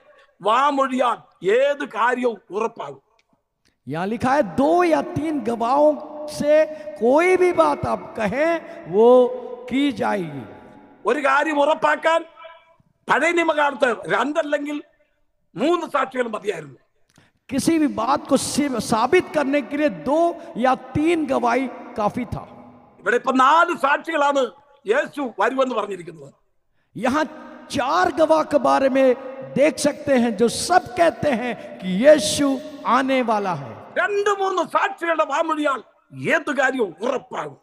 വാമൊഴിയാൽ ഏത് കാര്യവും ഉറപ്പാകും. यहां लिखा है 2 या 3 गवाहों से कोई भी बात आप कहें वो की जाएगी. ഒരു കാര്യം ഉറപ്പാക്കാൻ പഴയ നിയമകാലത്ത് 2 അല്ലെങ്കിൽ 3 സാക്ഷികൾ മതിയായിരുന്നു. किसी भी बात को साबित करने के लिए 2 या 3 गवाही काफी था. ഇവിടെ ഇപ്പൊ 4 സാക്ഷികളാണ് യേശു വരുമെന്ന് പറഞ്ഞിരിക്കുന്നത്. यहां 4 गवाह के बारे में देख सकते हैं जो सब कहते हैं कि यीशु आने वाला है. 2-3 സാക്ഷികളുടെ വാമൊഴിയാൽ ഏത് കാര്യവും ഉറപ്പാകും.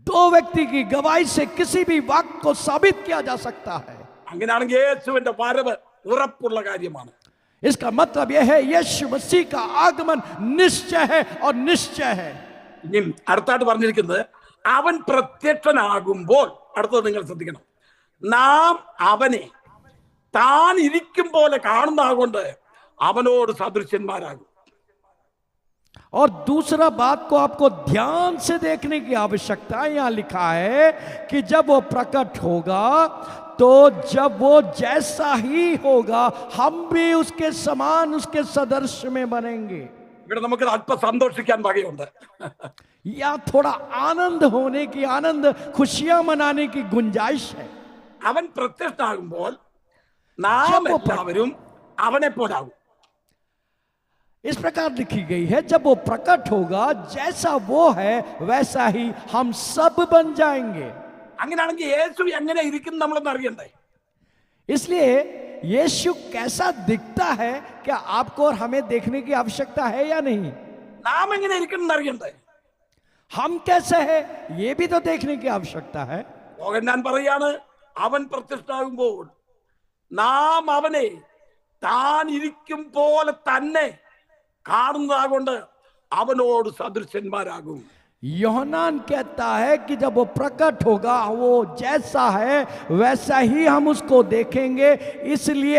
2 व्यक्ति की गवाही से किसी भी वाक्य को साबित किया जा सकता है. അങ്ങനെയാണെങ്കിൽ യേശുവിന്റെ വരവ് ഉറപ്പുള്ള കാര്യമാണ്. इसका मतलब यह है यीशु मसीह का आगमन निश्चय है और निश्चय है। ഇനി അടുത്തായിട്ട് പറഞ്ഞിരിക്കുന്നത് അവൻ പ്രത്യക്ഷനാകുമ്പോൾ, അടുത്തത് നിങ്ങൾ ശ്രദ്ധിക്കണം, നാം അവനെ താൻ ഇരിക്കും പോലെ കാണുന്നതുകൊണ്ട് അവനോട് സദൃശ്യന്മാരാകും. और दूसरा बात को आपको ध्यान से देखने की आवश्यकता है। यहां लिखा है कि जब वो प्रकट होगा तो जब वो जैसा ही होगा हम भी उसके समान उसके सदृश में बनेंगे। ഇവിടെ നമുക്ക് അല്പം സന്തോഷിക്കാൻ വകയുണ്ട്. या थोड़ा आनंद होने की, आनंद खुशियां मनाने की गुंजाइश है। അവൻ പ്രത്യക്ഷനാകുമ്പോൾ നാം എല്ലാവരും അവനെ പോലാകും. इस प्रकार लिखी गई है, जब वो प्रकट होगा जैसा वो है वैसा ही हम सब बन जाएंगे। അങ്ങനെയാണെങ്കിൽ യേശു എങ്ങനെ ഇരിക്കും നമ്മളൊന്ന് അറിയണ്ടേ? इसलिए यीशु कैसा दिखता है क्या आपको और हमें देखने की आवश्यकता है या नहीं? നാം എങ്ങനെ ഇരിക്കും എന്നറിയണ്ടേ? हम कैसे हैं ये भी तो देखने की आवश्यकता है। ഞാൻ പറയാണ്, അവൻ പ്രത്യക്ഷനാകുമ്പോൾ നാം അവനെ താൻ ഇരിക്കും പോലെ തന്നെ കാണുന്നതാകൊണ്ട് അവനോട് സദൃശന്മാരാകും. യോഹന്നാൻ कहता है कि जब वो प्रकट होगा वो जैसा है वैसा ही हम उसको देखेंगे, इसलिए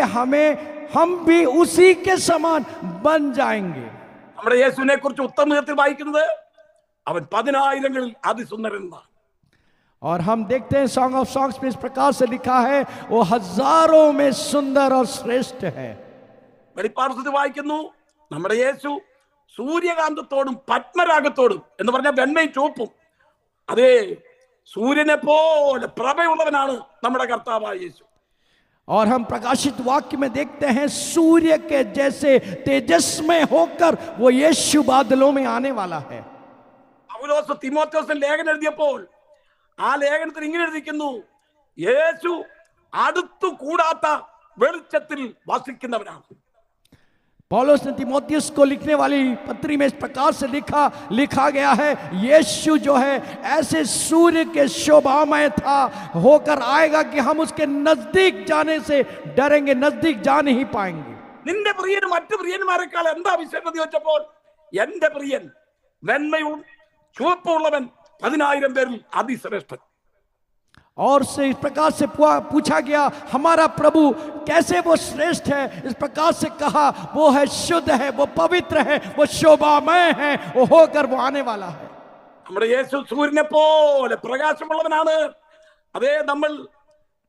हम भी उसी के समान बन जाएंगे। നമ്മുടെ യേശുവിനെ കുറിച്ച് ഉത്തമത്തിൽ വായിക്കുന്നത് അവൻ 10,000ങ്ങളിൽ അതിസുന്ദരൻ. और हम देखते हैं सॉन्ग ऑफ सॉन्ग्स में इस प्रकार से लिखा है वो हजारों में सुंदर और श्रेष्ठ है। വെളിപ്പാട് വായിക്കുന്നു നമ്മുടെ യേശു സൂര്യകാന്തത്തോടും പത്മരാഗത്തോടും എന്ന് പറഞ്ഞാൽ വെണ്മയും ചുവപ്പും അതേ സൂര്യനെ പോലെ പ്രഭയുള്ളവനാണ് നമ്മുടെ കർത്താവായ യേശു. और हम प्रकाशित वाक्य में देखते हैं सूर्य के जैसे तेजस्मय होकर वो यीशु बादलों में आने वाला है। പൗലോസ് തിമോഥെയോസിന് ലേഖനം എഴുതിയപ്പോൾ ആ ലേഖനത്തിൽ ഇങ്ങനെ എഴുതിക്കുന്നു, യേശു അടുത്തു കൂടാത്ത വെളിച്ചത്തിൽ വസിക്കുന്നവനാണ്. पौलुस ने तीमुथियुस को लिखने वाली पत्री में इस प्रकार से लिखा गया है, यीशु जो है ऐसे सूर्य के शोभामय था होकर आएगा कि हम उसके नजदीक जाने से डरेंगे, नजदीक जा नहीं पाएंगे। നിന്റെ പ്രിയന് മറ്റു പ്രിയന്മാരെക്കാൾ എന്താ വിശേഷത ചോദിച്ചപ്പോൾ എന്റെ പ്രിയൻ വെണ്മയും ചുവപ്പുള്ളവൻ 10,000 പേരിൽ അതിശ്രേഷ്ഠൻ. और से इस प्रकार से पूछा गया हमारा प्रभु कैसे वो श्रेष्ठ है, इस प्रकार से कहा वो है शुद्ध है, वो पवित्र है, वो शोभामय है, वो होकर वो आने वाला है। നമ്മുടെ യേശു സൂര്യനെ പോലെ പ്രകാശമുള്ളവനാണ്. അതേ നമ്മൾ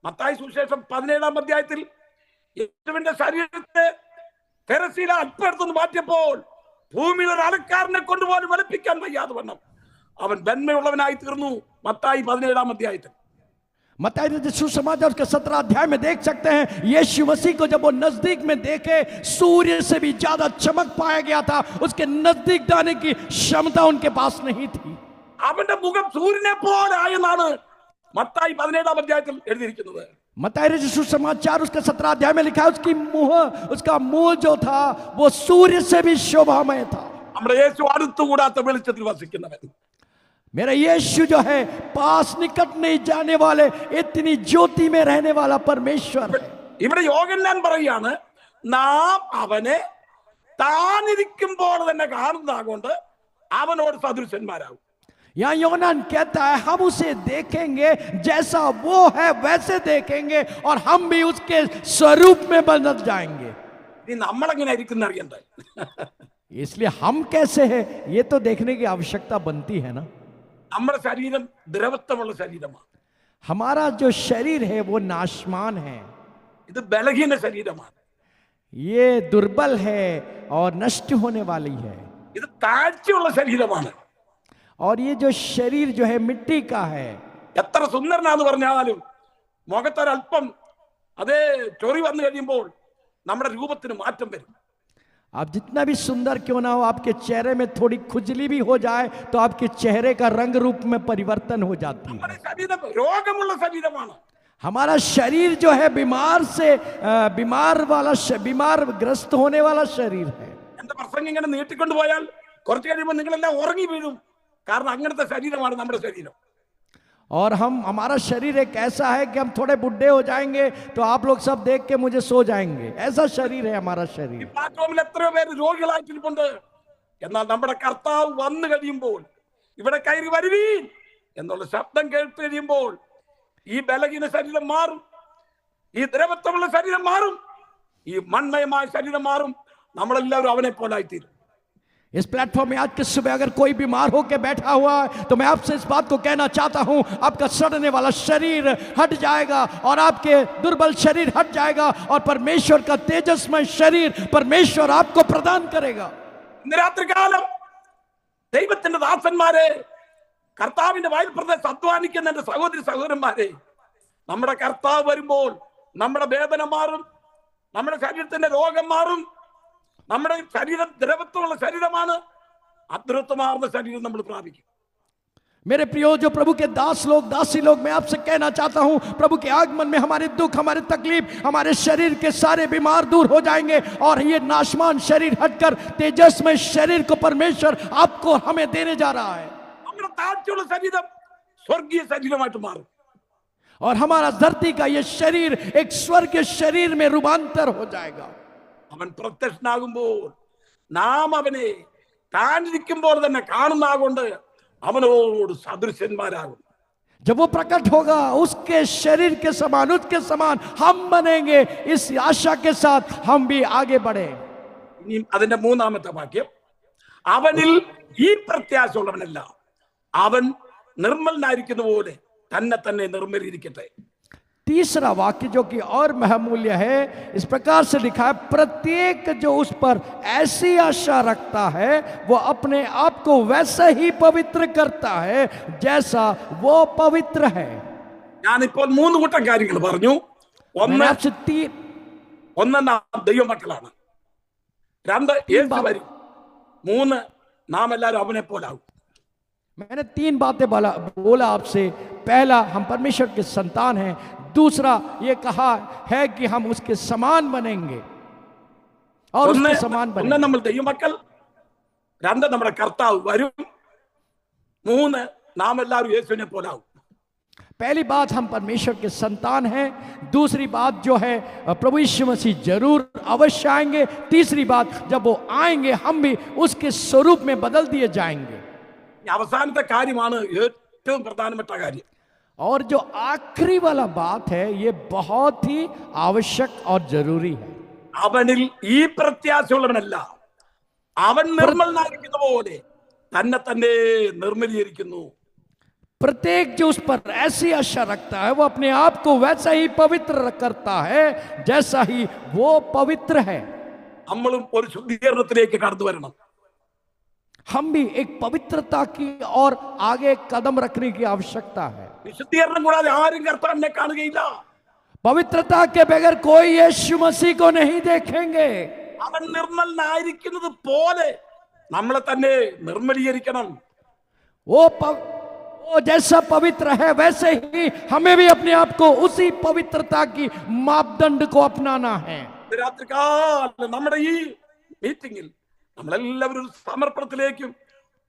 മത്തായി സുവിശേഷം 17-ാം അധ്യായത്തിൽ യേശുവിന്റെ ശരീരത്തെ തെരശീല അല്പം എടുത്തൊന്ന് മാറ്റിയപ്പോൾ ഭൂമിയിൽ ഒരു അലക്കാരനെ കൊണ്ടുപോലും വെളുപ്പിക്കാൻ വയ്യാതെ വണ്ണം അവൻ വെണ്മയുള്ളവനായി തീർന്നു. മത്തായി 17-ാം അധ്യായത്തിൽ मत्ती सुसमाचार उसके 17 अध्याय में देख सकते हैं यीशु मसीह को जब वो नजदीक में देखे सूर्य से भी ज्यादा चमक पाया गया था, उसके नजदीक जाने की क्षमता उनके पास नहीं थी। അവന്റെ മുഖം സൂര്യനെ പോലെ ആയെന്നാണ് മത്തായി 17-ാം അധ്യായത്തിൽ എഴുതിയിരിക്കുന്നത്. मत्ती सुसमाचार उसके 17 अध्याय में लिखा है उसका मुंह जो था वो सूर्य से भी शोभामय था। നമ്മുടെ യേശു അടുത്തുകൂടാത്ത വെളിച്ചത്തിൽ വസിക്കുന്നവൻ. मेरा यीशु जो है पास निकट नहीं जाने वाले इतनी ज्योति में रहने वाला परमेश्वर है। ഇവിടെ യോഹന്നാൻ പറയാണ് നാം അവനെ താൻ ഇരിക്കുമ്പോൾ തന്നെ കാണുന്നതാകൊണ്ട് അവനോട് സദൃശന്മാരാകും. यहाँ യോഹന്നാൻ कहता है हम उसे देखेंगे जैसा वो है वैसे देखेंगे और हम भी उसके स्वरूप में बदल जाएंगे। നമ്മളെങ്ങനെ ഇരിക്കുന്ന അറിയണ്ടേ? इसलिए हम कैसे हैं ये तो देखने की आवश्यकता बनती है ना। നമ്മുടെ ശരീരം ദ്രവത്വമുള്ള ശരീരമാണ്. हमारा जो शरीर है वो नाशमान है, ഇത് ബലഹീന ശരീരമാണ്. ये दुर्बल है और नष्ट होने वाली है। ഇത് താഴ്ചയുള്ള ശരീരമാണ്. और ये जो शरीर जो है मिट्टी का है। എത്ര സുന്ദരനാന്ന് പറഞ്ഞാലും മുഖത്തൊരല്പം അതേ ചൊറി വന്നു കഴിയുമ്പോൾ നമ്മുടെ രൂപത്തിന് മാറ്റം വരും. आप जितना भी सुंदर क्यों ना हो, आपके चेहरे में थोड़ी खुजली भी हो जाए तो आपके चेहरे का रंग रूप में परिवर्तन हो जाती है। രോഗമുള്ള ശരീരമാണ്. हमारा शरीर जो है बीमार ग्रस्त होने वाला शरीर है। എന്റെ പ്രസംഗം ഇങ്ങനെ നീട്ടിക്കൊണ്ടുപോയാൽ കുറച്ച് കഴിയുമ്പോൾ നിങ്ങളെല്ലാം ഉറങ്ങി വീഴും. കാരണം അങ്ങനത്തെ ശരീരമാണ് നമ്മുടെ ശരീരം. और हमारा शरीर एक ऐसा है कि हम थोड़े बुढ़े हो जाएंगे तो आप लोग सब देख के मुझे सो जाएंगे, ऐसा शरीर है हमारा शरीर। പ്ലാറ്റ്ഫോമിൽ എത്രയോ പേര് രോഗികളായിട്ടിരിപ്പുണ്ട്. എന്നാൽ നമ്മുടെ കർത്താവ് വന്നു കഴിയുമ്പോൾ, ഇവിടെ കയറി വരുവീൻ എന്നുള്ള ശബ്ദം കേട്ട് കഴിയുമ്പോൾ ഈ ബലഹീന ശരീരം മാറും, ഈ ദ്രവത്വമുള്ള ശരീരം മാറും, ഈ മൺമയമായ ശരീരം മാറും. നമ്മളെല്ലാവരും അവനെ പോലായിത്തീരും. इस प्लेटफॉर्म में आज के सुबह अगर कोई बीमार होकर बैठा हुआ है तो मैं आपसे इस बात को कहना चाहता हूं, आपका सड़ने वाला शरीर हट जाएगा और आपके दुर्बल शरीर हट जाएगा और परमेश्वर का तेजस्मय शरीर परमेश्वर आपको प्रदान करेगा। ഇന്ന് രാത്രികാലം ദൈവത്തിന്റെ ദാസന്മാരെ, കർത്താവിന്റെ വയൽ പ്രദേശത്ത് അധ്വാനിക്കുന്ന എന്റെ സഹോദരി സഹോദരന്മാരെ, നമ്മുടെ കർത്താവ് വരുമ്പോൾ നമ്മുടെ വേദന മാറും, നമ്മുടെ ശരീരത്തിന്റെ രോഗം മാറും. നമ്മുടെ ശരീരം ദ്രവത്വമുള്ള ശരീരമാണ്, അദ്രവത്വമാർന്ന ശരീരം നമ്മൾ പ്രാപിക്കും. मेरे प्रियो जो प्रभु के दास लोग, दासी लोग, मैं आपसे कहना चाहता हूं, प्रभु के आगमन में हमारे दुख, हमारे तकलीफ, हमारे शरीर के सारे बीमार दूर हो जाएंगे और ये नाशमान शरीर हटकर तेजस्मय शरीर को परमेश्वर आपको हमें देने जा रहा है। നമ്മുടെ താഴ്ചയുള്ള ശരീരം സ്വർഗീയ ശരീരമായിട്ട് മാറും और हमारा धरती का ये शरीर एक स्वर्गीय शरीर में रूपांतर हो जाएगा। അവൻ പ്രത്യക്ഷനാകുമ്പോൾ നാം അവനെ താനിരിക്കുമ്പോൾ തന്നെ കാണുന്നാകൊണ്ട് അവനോട് സദൃശന്മാരാകും. जब वो प्रकट होगा उसके शरीर के समान, उसके समान हम बनेंगे। इस आशा के साथ हम भी आगे बढ़े। ഇനി അതിന്റെ മൂന്നാമത്തെ വാക്യം, അവനിൽ ഈ പ്രത്യാശ ഉള്ളവനല്ല, അവൻ നിർമ്മലനായിരിക്കുന്ന പോലെ തന്നെ തന്നെ നിർമ്മലീകരിക്കട്ടെ. तीसरा वाक्य जो कि और महमूल्य है, इस प्रकार से लिखा है, प्रत्येक जो उस पर ऐसी आशा रखता है वो अपने आप को वैसा ही पवित्र करता है जैसा वो पवित्र है। ഞാനിപ്പോൾ മൂന്ന് കൂട്ടം കാര്യങ്ങൾ പറഞ്ഞു. मैंने आपसे ഒന്ന് നാം ദൈവമക്കളാണ്, രണ്ട് യേശു വരും, മൂന്ന് നാം എല്ലാവരും അവനെ പോലാകും. मैंने तीन बातें बोला आपसे। पहला, हम परमेश्वर के संतान हैं। दूसरा, ये कहा है कि हम उसके समान बनेंगे और उसके समान ഒന്ന് നമ്മൾ ദൈവമക്കൾ, രണ്ട് നമ്മുടെ കർത്താവ് വരും, മൂന്ന് നാം എല്ലാവരും യേശുവിനെ പോലാകും. पहली बात, हम परमेश्वर के संतान हैं। दूसरी बात जो है, प्रभु यीशु मसीह जरूर अवश्य आएंगे। तीसरी बात, जब वो आएंगे हम भी उसके स्वरूप में बदल दिए जाएंगे। അവസാനത്തെ കാര്യമാണ് ഏറ്റവും പ്രധാനപ്പെട്ട കാര്യം. और जो आखिरी वाला बात है, ये बहुत ही आवश्यक और जरूरी है। അവനിൽ ഈ പ്രത്യാശയുള്ളവനല്ല, അവൻ നിർമ്മലനായിരിക്കുന്ന പോലെ തന്നെ തന്നെ നിർമ്മലീകരിക്കുന്നു. प्रत्येक जो उस पर ऐसी आशा रखता है वो अपने आप को वैसा ही पवित्र करता है जैसा ही वो पवित्र है। നമ്മളും ഒരു ശുദ്ധീകരണത്തിലേക്ക് കടന്നു വരണം. हम भी एक पवित्रता की और आगे कदम रखने की आवश्यकता है। വിശുദ്ധീകരണം കൂടാതെ ആരും കർത്താവിനെ കാണുകയില്ല. पवित्रता के बगैर कोई यीशु मसीह को नहीं देखेंगे। അവൻ നിർമ്മലനായിരിക്കുന്നത് പോലെ നമ്മളെ തന്നെ നിർമ്മലീകരിക്കണം. वो जैसा पवित्र है वैसे ही हमें भी अपने आप को उसी पवित्रता की मापदंड को अपनाना है। രാത്രികാലം നമ്മുടെ ഈ മീറ്റിംഗിൽ നമ്മളെല്ലാവരും സമർപ്പണത്തിലേക്കും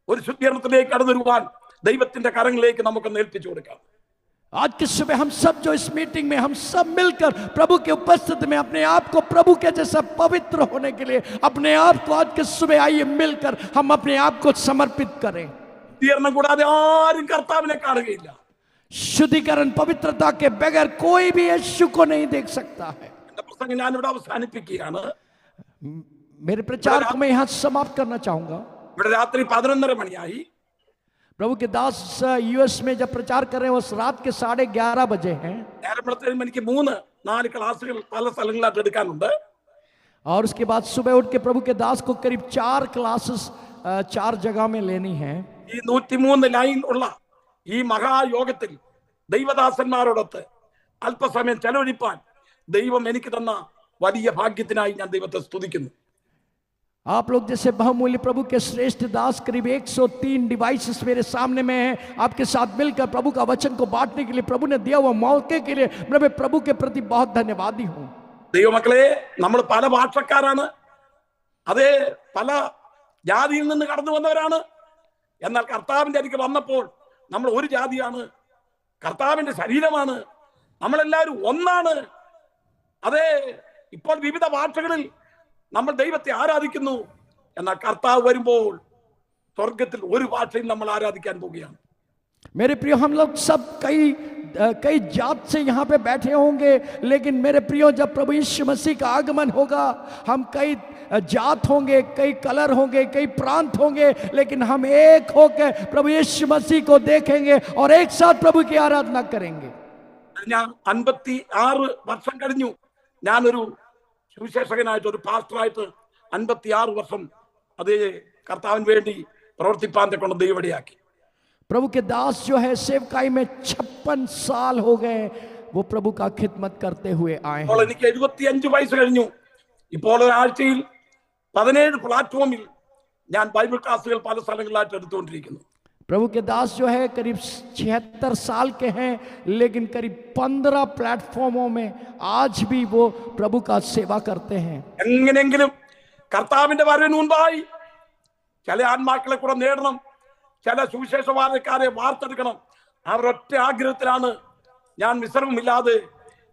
ഒരു ശുദ്ധീകരണത്തിലേക്ക് കടന്നു വരുവാൻ ദൈവത്തിന്റെ കരങ്ങളിലേക്ക് നമുക്ക് ഏൽപ്പിച്ചു കൊടുക്കാം. आज की सुबह हम सब जो इस मीटिंग में हम सब मिलकर प्रभु के उपस्थिति में अपने आप को प्रभु के जैसा पवित्र होने के लिए अपने आप को आज की सुबह आइए मिलकर हम अपने आप को समर्पित करें। ശുദ്ധീകരണം കൂടാതെ ആരും കർത്താവിനെ കാണുകയില്ല. शुद्धिकरण, पवित्रता के बगैर कोई भी यीशु को नहीं देख सकता है। എന്റെ പ്രസംഗം ഞാനിവിടെ അവസാനിപ്പിക്കുകയാണ്. मेरे प्रचार को मैं यहाँ समाप्त करना चाहूंगा। ഇവിടെ രാത്രി 11:30 മണിയായി. प्रभु के दास यूएस में जब प्रचार कर रहे हैं वो रात के 11:30 बजे हैं। നേരം വെളുത്ത് എനിക്ക് 3-4 ക്ലാസ്സുകൾ പല സ്ഥലങ്ങളിലായിട്ട് എടുക്കാനുണ്ട്. और उसके बाद सुबह उठ के प्रभु के दास को करीब 4 क्लासेस 4 जगह में लेनी है। ഈ 103 ലൈൻ ഉള്ള ഈ മഹായോഗത്തിൽ ദൈവദാസന്മാരോടൊത്ത് അല്പസമയം ചെലവഴിപ്പാൻ ദൈവം എനിക്ക് തന്ന വലിയ ഭാഗ്യത്തിനായി ഞാൻ ദൈവത്തെ സ്തുതിക്കുന്നു. आप लोग जैसे बहुमूल्य प्रभु के श्रेष्ठ दास करीब 103 डिवाइसेस मेरे सामने में हैं, आपके साथ मिलकर प्रभु का वचन को बांटने के लिए प्रभु ने दिया हुआ मौके के लिए मैं प्रभु के प्रति बहुत धन्यवादी हूं। ദൈവമക്കളെ, നമ്മൾ പല ഭാഷക്കാരാണ്, അതേ പല ജാതിയിൽ നിന്ന് കടന്നു വന്നവരാണ്. എന്നാൽ കർത്താവിന്റെ അരികെ വന്നപ്പോൾ നമ്മൾ ഒരു ജാതിയാണ്, കർത്താവിന്റെ ശരീരമാണ്, നമ്മളെല്ലാവരും ഒന്നാണ്. അതെ, ഇപ്പോൾ വിവിധ ഭാഷകളിൽ നമ്മൾ ദൈവത്തെ ആരാധിക്കുന്നു. എന്നാൽ കർത്താവ് വരുമ്പോൾ സ്വർഗത്തിൽ ഒരു ഭാഷയിൽ നമ്മൾ ആരാധിക്കാൻ പോവുകയാണ്. मेरे प्रियो, हम लोग सब कई जात से यहाँ पे बैठे होंगे, लेकिन मेरे प्रियो जब प्रभु यीशु मसीह का आगमन होगा, हम कई जात होंगे, कई कलर होंगे, कई प्रांत होंगे, लेकिन हम एक होकर प्रभु यीशु मसीह को देखेंगे और एक साथ प्रभु की आराधना करेंगे. ഞാൻ 56 വർഷം കഴിഞ്ഞു. ഞാനൊരു സുവിശേഷകനായിട്ട്, ഒരു പാസ്റ്ററായിട്ട് 56 വർഷം അത് കർത്താവിന് വേണ്ടി പ്രവർത്തിപ്പാൻ കൊണ്ട് ദൈവടിയാക്കി. प्रभु के दास जो है सेवकाई में 56 साल हो गए, वो प्रभु का खिदमत करते हुए आए ഇപ്പോൾ हैं. എനിക്ക് 75 വയസ്സ് കഴിഞ്ഞു. ഇപ്പോൾ ഒരാഴ്ചയിൽ 17 പ്ലാറ്റ്ഫോമിൽ ഞാൻ ബൈബിൾ ക്ലാസുകൾ പല സ്ഥലങ്ങളിലായിട്ട് എടുത്തുകൊണ്ടിരിക്കുന്നു. प्रभु के दास जो है करीब 76 साल के हैं, लेकिन करीब 15 प्लेटफॉर्मों में आज भी वो प्रभु का सेवा करते हैं. എങ്ങനെയെങ്കിലും കർത്താവിന്റെ വരവിന് മുൻപായി ചില ആത്മാക്കളെ കൂടെ നേടണം, ചില സുവിശേഷവാദക്കാരെ വാർത്തെടുക്കണം. അവരൊറ്റ ആഗ്രഹത്തിലാണ് ഞാൻ വിശ്രമമില്ലാതെ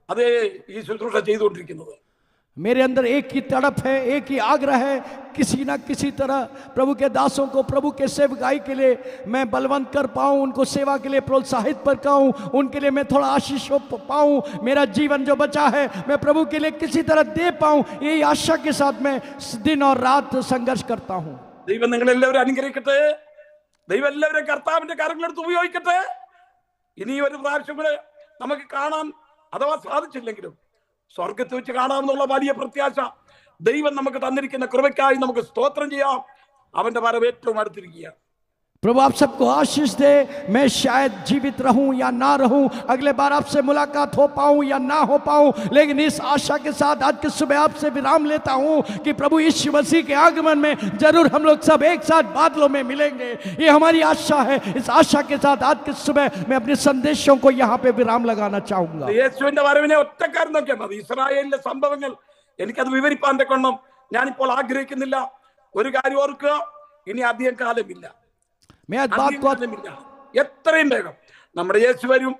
അതേ ഈ ശുശ്രൂഷ ചെയ്തുകൊണ്ടിരിക്കുന്നത്. मेरे अंदर एक ही तड़प है, एक ही आग्रह है, किसी ना किसी तरह प्रभु के दासों को प्रभु के सेवकाई के लिए मैं बलवंत कर पाऊं, उनको सेवा के लिए प्रोत्साहित कर पाऊं, उनके लिए मैं थोड़ा आशीष पाऊं, मेरा जीवन जो बचा है मैं प्रभु के लिए किसी तरह दे पाऊं, यही आशा के साथ मैं दिन और रात संघर्ष करता हूं. ദൈവം നിങ്ങളെല്ലാവരും അനുഗ്രഹിക്കട്ടെ. ദൈവം എല്ലാവരും കർത്താവിന്റെ കരങ്ങളെടുത്ത് ഉപയോഗിക്കട്ടെ. ഇനി ഒരു പ്രാവശ്യം കൂടെ നമുക്ക് കാണാം, അഥവാ സാധിച്ചില്ലെങ്കിലും സ്വർഗത്തിൽ വെച്ച് കാണാമെന്നുള്ള വലിയ പ്രത്യാശ ദൈവം നമുക്ക് തന്നിരിക്കുന്ന കൃപയ്ക്കായി നമുക്ക് സ്തോത്രം ചെയ്യാം. അവന്റെ വരവ് ഏറ്റവും അടുത്തിരിക്കുക. प्रभु आप सबको आशीष दे. मैं शायद जीवित रहूं या ना रहूं, अगले बार आपसे मुलाकात हो पाऊं या ना हो पाऊं, लेकिन इस आशा के साथ आज की सुबह आपसे विराम लेता हूं कि प्रभु यीशु मसीह के आगमन में जरूर हम लोग सब एक साथ बादलों में मिलेंगे. ये हमारी आशा है. इस आशा के साथ आज की सुबह मैं अपने संदेशों को यहाँ पे विराम लगाना चाहूंगा. യേശുവിന്റെ വരവിനെ ഒറ്റക്കാരൻ നോക്കിയാൽ മതി. ഇസ്രായേലിലെ സംഭവങ്ങൾ എനിക്കത് വിവരിപ്പാൻ തക്കണം ഞാനിപ്പോൾ ആഗ്രഹിക്കുന്നില്ല. ഒരു കാര്യം ഓർക്കുക, ഇനി അധികം കാലമില്ല. मैं आज बात को എത്രയും വേഗം നമ്മുടെ യേശു വരും.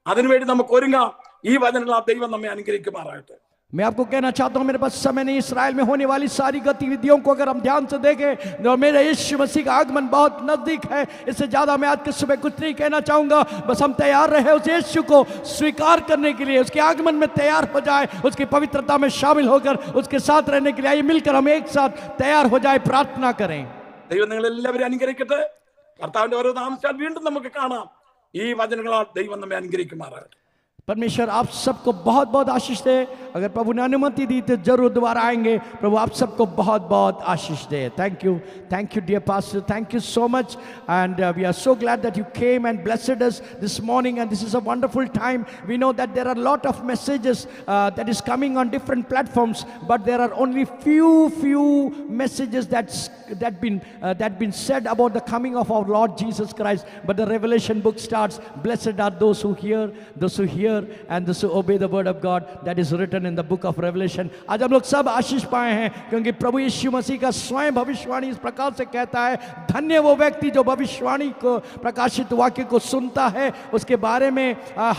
അതിനുവേണ്ടി നമുക്ക് ഒരുങ്ങാം. ഈ വചനങ്ങൾ ആ ദൈവം നമ്മെ അനുഗ്രഹിക്കുമാറാകട്ടെ. मैं आपको कहना चाहता हूं, मेरे पास समय नहीं. इसराइल में होने वाली सारी गतिविधियों को अगर हम ध्यान से देखें और मेरे यीशु मसीह का आगमन बहुत नजदीक है. इससे ज्यादा मैं आज के सुबह कुछ नहीं कहना चाहूंगा. बस हम तैयार रहे उस यीशु को स्वीकार करने के लिए, उसके आगमन में तैयार हो जाए, उसकी पवित्रता में शामिल होकर उसके साथ रहने के लिए. आइए मिलकर हम एक साथ तैयार हो जाए, प्रार्थना करें. ദൈവം നിങ്ങളെല്ലാവരും അനുഗ്രഹിക്കട്ടെ. കർത്താവിന്റെ ഓരോ താമസിച്ചാൽ വീണ്ടും നമുക്ക് കാണാം. ഈ വചനങ്ങളാൽ ദൈവം നമ്മെ അനുഗ്രഹിക്കുമാറാകട്ടെ. परमेश्वर आप सबको बहुत बहुत आशीष दे. अगर प्रभु ने अनुमति दी तो जरूर दोबारा आएंगे. प्रभु आप सबको बहुत बहुत आशीष दे. Thank you dear pastor, thank you so much. And we are so glad that you came and blessed us this morning, and this is a wonderful time. We know that there are lot of messages that is coming on different platforms, but there are only few messages that been said about the coming of our Lord Jesus Christ. But the Revelation book starts, blessed are those who hear and those who obey the word of God that is written in the book of Revelation. आज हम लोग सब आशीष पाए हैं क्योंकि प्रभु यीशु मसीह का स्वयं भविष्यवाणी इस प्रकार से कहता है, धन्य वो व्यक्ति जो भविष्यवाणी को, प्रकाशित वाक्य को सुनता है, उसके बारे में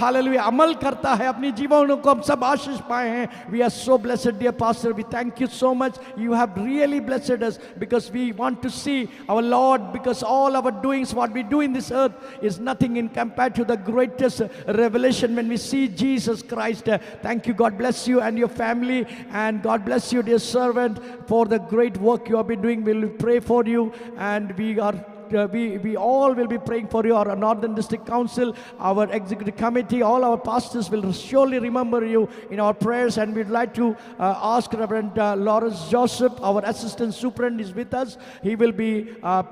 हालेलुया अमल करता है. अपनी जीवनों को हम सब आशीष पाए हैं. We are so blessed, dear pastor. We thank you so much. You have really blessed us because we want to see our Lord, because all our doings, what we do in this earth is nothing in compared to the greatest revelation when we see Jesus Christ. Thank you. God bless you and your family, and God bless you, dear servant, for the great work you have been doing. We will pray for you, and we all will be praying for you. Our Northern District Council, our executive committee, all our pastors will surely remember you in our prayers. And we'd like to ask Reverend Lawrence Joseph, our assistant superintendent, is with us. He will be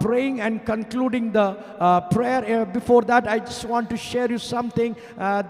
praying and concluding the prayer. Before that, I just want to share you something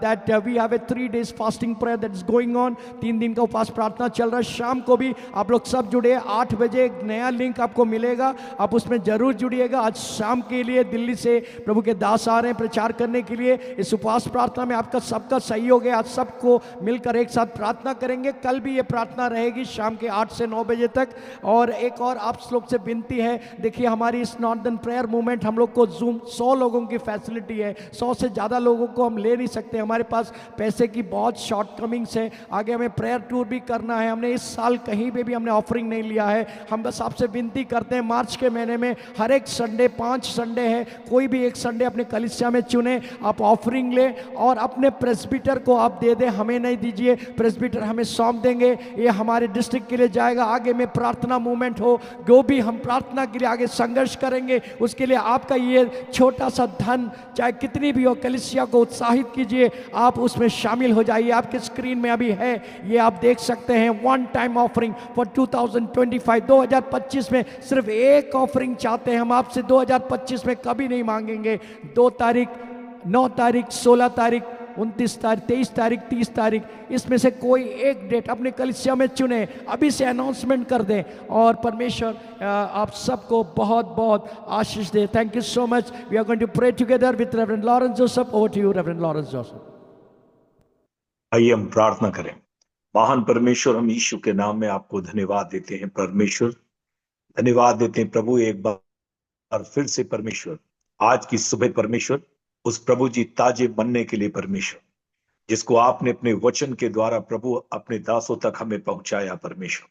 that we have a 3 days fasting prayer that is going on. 3 दिन का उपवास प्रार्थना चल रहा है. शाम को भी आप लोग सब जुड़े. 8 बजे एक नया लिंक आपको मिलेगा, आप उसमें जरूर जुड़िएगा. आज शाम के लिए दिल्ली से प्रभु के दास आ रहे हैं प्रचार करने के लिए। इस उपवास प्रार्थना में आपका सबका सहयोग है। आज सबको मिलकर एक साथ प्रार्थना करेंगे। कल भी ये प्रार्थना रहेगी शाम के 8 से 9 बजे तक। और एक और आप लोग से विनती है, देखिए हमारी इस नॉर्दर्न प्रेयर मूवमेंट, हम लोग को जूम 100 लोगों की फैसिलिटी है। 100 से ज़्यादा लोगों को हम ले नहीं सकते, हमारे पास पैसे की बहुत शॉर्ट कमिंग्स है। आगे हमें प्रेयर टूर भी करना है। हमने इस साल कहीं पे भी हमने ऑफरिंग नहीं लिया है। हम बस आपसे विनती करते हैं, मार्च के महीने में हर एक संडे, 5 संडे है, कोई भी एक संडे अपने कलीसिया में चुने, आप ऑफरिंग लें और अपने प्रेस्बिटर को आप दे दें, हमें नहीं दीजिए। प्रेस्बिटर हमें सौंप देंगे, ये हमारे डिस्ट्रिक्ट के लिए जाएगा। आगे में प्रार्थना मूवमेंट हो, जो भी हम प्रार्थना के लिए आगे संघर्ष करेंगे, उसके लिए आपका ये छोटा सा धन चाहे कितनी भी हो, कलीसिया को उत्साहित कीजिए, आप उसमें शामिल हो जाइए। आपके स्क्रीन में अभी है, ये आप देख सकते हैं। वन टाइम ऑफरिंग फॉर 2025, 2025 में सिर्फ एक ऑफरिंग चाहते हैं हम आपसे। 2025 में कभी नहीं मांगेंगे। 2 तारीख, 9 तारीख, 16 तारीख, 29 तारीख, 23 तारीख, 30 तारीख, इसमें से कोई एक डेट अपने कलीसिया में चुने, अभी से अनाउंसमेंट कर दें और परमेश्वर आप सबको बहुत बहुत आशीष दे। Thank you so much. We are going to pray together with reverend Lawrence Joseph. Over to you reverend Lawrence Joseph. आइए हम प्रार्थना करें। महान परमेश्वर, हम यीशु के नाम में आपको धन्यवाद देते हैं। परमेश्वर धन्यवाद देते हैं प्रभु, एक बार फिर से परमेश्वर आज की सुबह परमेश्वर उस प्रभु जी ताजे बनने के लिए परमेश्वर, जिसको आपने अपने वचन के द्वारा प्रभु अपने दासों तक हमें पहुंचाया परमेश्वर।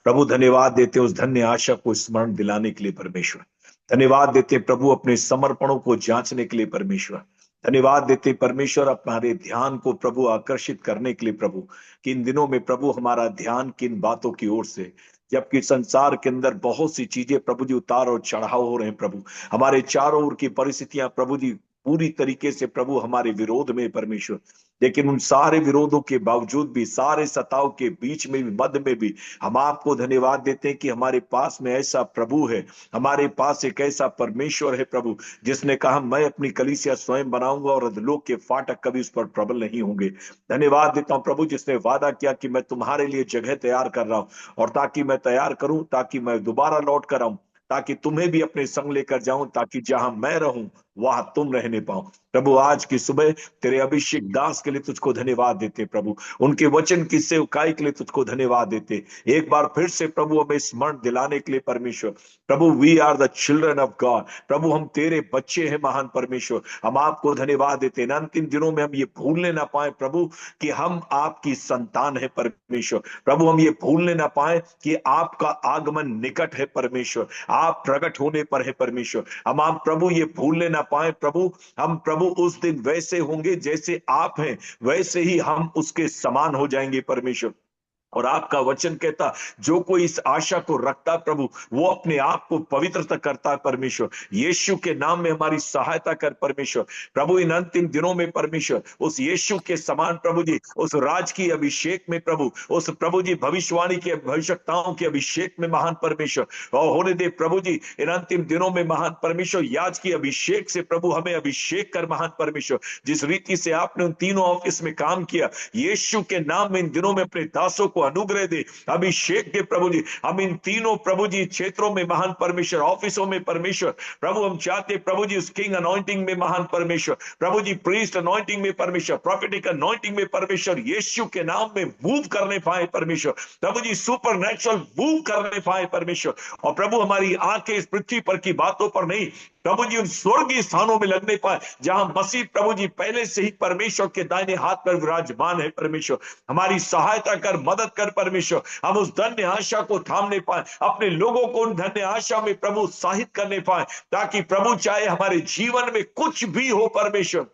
प्रभु धन्यवाद देते उस धन्य आशा को स्मरण दिलाने के लिए परमेश्वर। धन्यवाद देते प्रभु अपने समर्पणों को जांचने के लिए परमेश्वर। धन्यवाद देते परमेश्वर हमारे ध्यान को प्रभु आकर्षित करने के लिए प्रभु, कि इन दिनों में प्रभु हमारा ध्यान किन बातों की ओर से, जबकि संसार के अंदर बहुत सी चीजें प्रभु जी उतार और चढ़ाव हो रहे हैं प्रभु, हमारे चारों ओर की परिस्थितियां प्रभु जी पूरी तरीके से प्रभु हमारे विरोध में परमेश्वर, लेकिन उन सारे विरोधों के बावजूद भी, सारे सताव के बीच में भी, मध्य में भी हम आपको धन्यवाद देते हैं कि हमारे पास में ऐसा प्रभु है, हमारे पास एक ऐसा परमेश्वर है प्रभु, जिसने कहा मैं अपनी कलीसिया स्वयं बनाऊंगा और अधोलोक के फाटक कभी उस पर प्रबल नहीं होंगे। धन्यवाद देता हूं प्रभु, जिसने वादा किया कि मैं तुम्हारे लिए जगह तैयार कर रहा हूं, और ताकि मैं तैयार करूं, ताकि मैं दोबारा लौट कर आऊं, ताकि तुम्हें भी अपने संग लेकर जाऊं, ताकि जहां मैं रहूं वहां तुम रहने पाओ। प्रभु आज की सुबह तेरे अभिषेक दास के लिए तुझको धन्यवाद देते प्रभु, उनके वचन की सेवकाई के लिए तुझको धन्यवाद देते। एक बार फिर से प्रभु हमें स्मरण दिलाने के लिए परमेश्वर, प्रभु we are the children of God, प्रभु हम तेरे बच्चे हैं महान परमेश्वर। हम आपको धन्यवाद देते हैं। अंतिम दिनों में हम ये भूलने ना पाए प्रभु कि हम आपकी संतान है परमेश्वर। प्रभु हम ये भूलने ना पाए कि आपका आगमन निकट है परमेश्वर, आप प्रकट होने पर है परमेश्वर। हम आप प्रभु ये भूलने ना पाए प्रभु, हम प्रभु उस दिन वैसे होंगे जैसे आप हैं, वैसे ही हम उसके समान हो जाएंगे परमेश्वर। और आपका वचन कहता जो कोई इस आशा को रखता प्रभु, वो अपने आप को पवित्रता करता है परमेश्वर। यीशु के नाम में हमारी सहायता कर परमेश्वर। प्रभु इन अंतिम दिनों में परमेश्वर उस यीशु के समान प्रभु जी, उस राज की अभिषेक में प्रभु, उस प्रभु जी भविष्यवाणी के भविष्यताओं के अभिषेक में महान परमेश्वर और होने दे प्रभु जी। इन अंतिम दिनों में महान परमेश्वर याज की अभिषेक से प्रभु हमें अभिषेक कर महान परमेश्वर, जिस रीति से आपने उन तीनों ऑफिस में काम किया, यीशु के नाम में इन दिनों में अपने दासों को अनुग्रह दे, अभिषेक दे प्रभु जी। हम इन तीनों प्रभु जी क्षेत्रों में महान परमेश्वर, ऑफिसों में परमेश्वर प्रभु, हम चाहते प्रभु जी उस किंग अनॉइंटिंग में महान परमेश्वर, प्रभु जी प्रीस्ट अनॉइंटिंग में परमेश्वर, प्रॉफिटिक अनॉइंटिंग में परमेश्वर, यीशु के नाम में मूव करने पाए परमेश्वर, प्रभु जी सुपर नेचुरल मूव करने पाए परमेश्वर। और प्रभु हमारी आंखें इस पृथ्वी पर की बातों पर नहीं प्रभु जी, उन स्वर्गीय स्थानों में लगने पाए जहां मसीह प्रभु जी पहले से ही परमेश्वर के दाहिने हाथ पर विराजमान है परमेश्वर। हमारी सहायता कर, मदद कर परमेश्वर, हम उस धन्य आशा को थामने पाए, अपने लोगों को उन धन्य आशा में प्रभु उत्साहित करने पाए, ताकि प्रभु चाहे हमारे जीवन में कुछ भी हो परमेश्वर,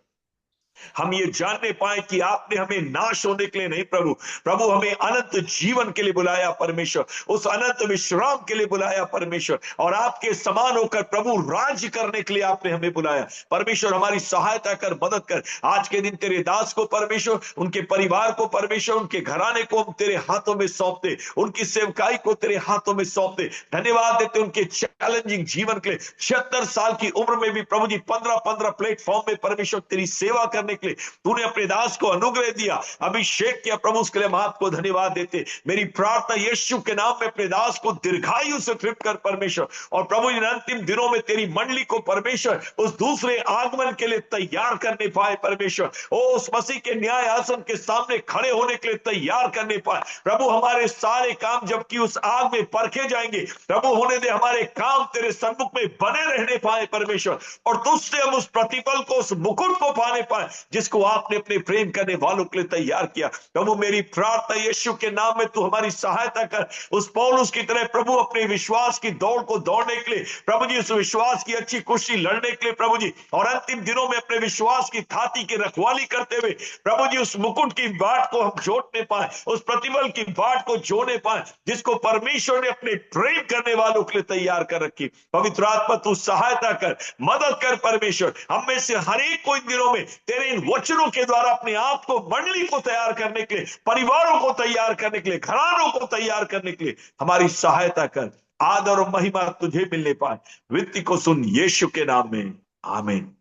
हम ये जानने पाए कि आपने हमें नाश होने के लिए नहीं प्रभु, प्रभु हमें अनंत जीवन के लिए बुलाया परमेश्वर, उस अनंत विश्राम के लिए बुलाया परमेश्वर, और आपके समान होकर प्रभु राज्य करने के लिए आपने हमें बुलाया परमेश्वर। हमारी सहायता कर, मदद कर। आज के दिन तेरे दास को परमेश्वर, उनके परिवार को परमेश्वर, उनके घराने को हम तेरे हाथों में सौंपते, उनकी सेवकाई को तेरे हाथों में सौंपते। धन्यवाद देते उनके चैलेंजिंग जीवन के लिए। 76 साल की उम्र में भी प्रभु जी 15-15 प्लेटफॉर्म में परमेश्वर तेरी सेवा कर करने के लिए तूने अपने दास को अनुग्रह दिया, अभिषेक किया प्रभु, उसके लिए हम आपको धन्यवाद देते। मेरी प्रार्थना यीशु के नाम में अपने दास को दीर्घायु से तृप्त कर परमेश्वर, और प्रभु इन अंतिम दिनों में तेरी मंडली को परमेश्वर उस दूसरे आगमन के लिए तैयार करने पाए परमेश्वर, उस मसीह के न्याय आसन के सामने खड़े होने के लिए तैयार करने पाए प्रभु। हमारे सारे काम जबकि उस आग में परखे जाएंगे प्रभु, होने दे हमारे काम तेरे सन्मुख में बने रहने पाए परमेश्वर, और तुझसे हम उस प्रतिफल को, उस मुकुट को पाने पाए जिसको आपने अपने प्रेम करने वालों के लिए तैयार किया प्रभु। मेरी प्रार्थना यीशु के नाम में तू हमारी सहायता कर, उस पौलुस की तरह प्रभु अपने विश्वास की दौड़ को दौड़ने के लिए प्रभु जी, उस विश्वास की अच्छी कुश्ती लड़ने के लिए प्रभु जी, और अंतिम दिनों में अपने विश्वास की छाती की रखवाली करते हुए प्रभु जी उस मुकुट की बाट को हम जोड़ने पाए, उस प्रतिफल की बाट को जोड़ने पाए जिसको परमेश्वर ने अपने प्रेम करने वालों के लिए तैयार कर रखी। पवित्र आत्मा तू सहायता कर, मदद कर परमेश्वर, हम में से हर एक को इन दिनों में तेरे इन वचनों के द्वारा अपने आप को, मंडली को तैयार करने के लिए, परिवारों को तैयार करने के लिए, घरानों को तैयार करने के लिए हमारी सहायता कर। आदर और महिमा तुझे मिलने पाए, विनती को सुन यीशु के नाम में, आमीन।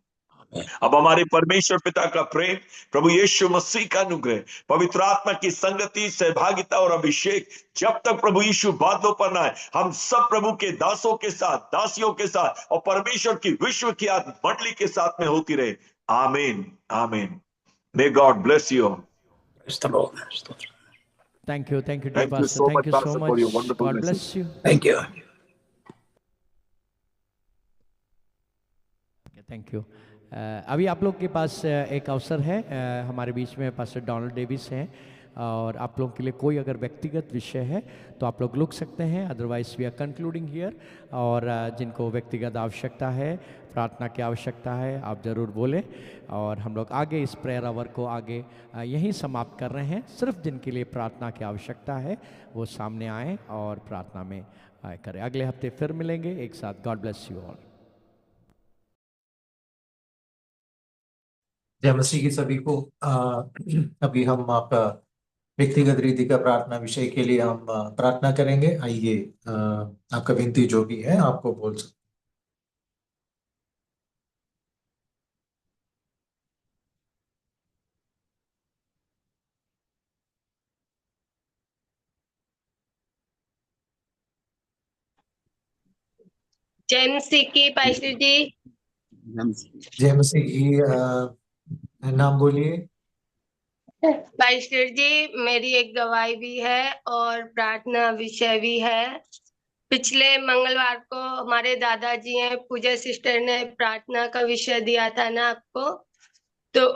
अब हमारे परमेश्वर पिता का प्रेम, प्रभु यीशु मसीह का अनुग्रह, पवित्र आत्मा की संगति, सहभागिता और अभिषेक जब तक प्रभु यीशु बादलों पर ना आए, हम सब प्रभु के दासों के साथ, दासियों के साथ और परमेश्वर की विश्व की मंडली के साथ में होती रहे। आमीन, आमीन। May God bless you. Thank you, dear Thank you Pastor. so Thank much, you so Pastor, much. for your wonderful God message. bless you. Thank you. Thank you. अभी आप लोग के पास एक अवसर है, हमारे बीच में पास्टर डोनाल्ड डेविस हैं, और आप लोगों के लिए कोई अगर व्यक्तिगत विषय है तो आप लोग लिख सकते हैं, otherwise we are concluding here. और जिनको व्यक्तिगत आवश्यकता है, प्रार्थना की आवश्यकता है, आप ज़रूर बोलें, और हम लोग आगे इस प्रेयर आवर को आगे यहीं समाप्त कर रहे हैं। सिर्फ जिनके लिए प्रार्थना की आवश्यकता है वो सामने आएँ और प्रार्थना में करें। अगले हफ्ते फिर मिलेंगे एक साथ। God bless you all. जय मसीह की सभी को। अभी हम आपका व्यक्तिगत रीति का प्रार्थना विषय के लिए हम प्रार्थना करेंगे। आइए, आपका विनती जो भी है आपको बोल सकते। जय मसीह की पास्टर जी। जय मसीह की, नाम बोलिए। पास्टर जी, मेरी एक गवाही भी है और प्रार्थना विषय भी है। पिछले मंगलवार को हमारे दादाजी हैं, पूजा सिस्टर ने प्रार्थना का विषय दिया था ना आपको, तो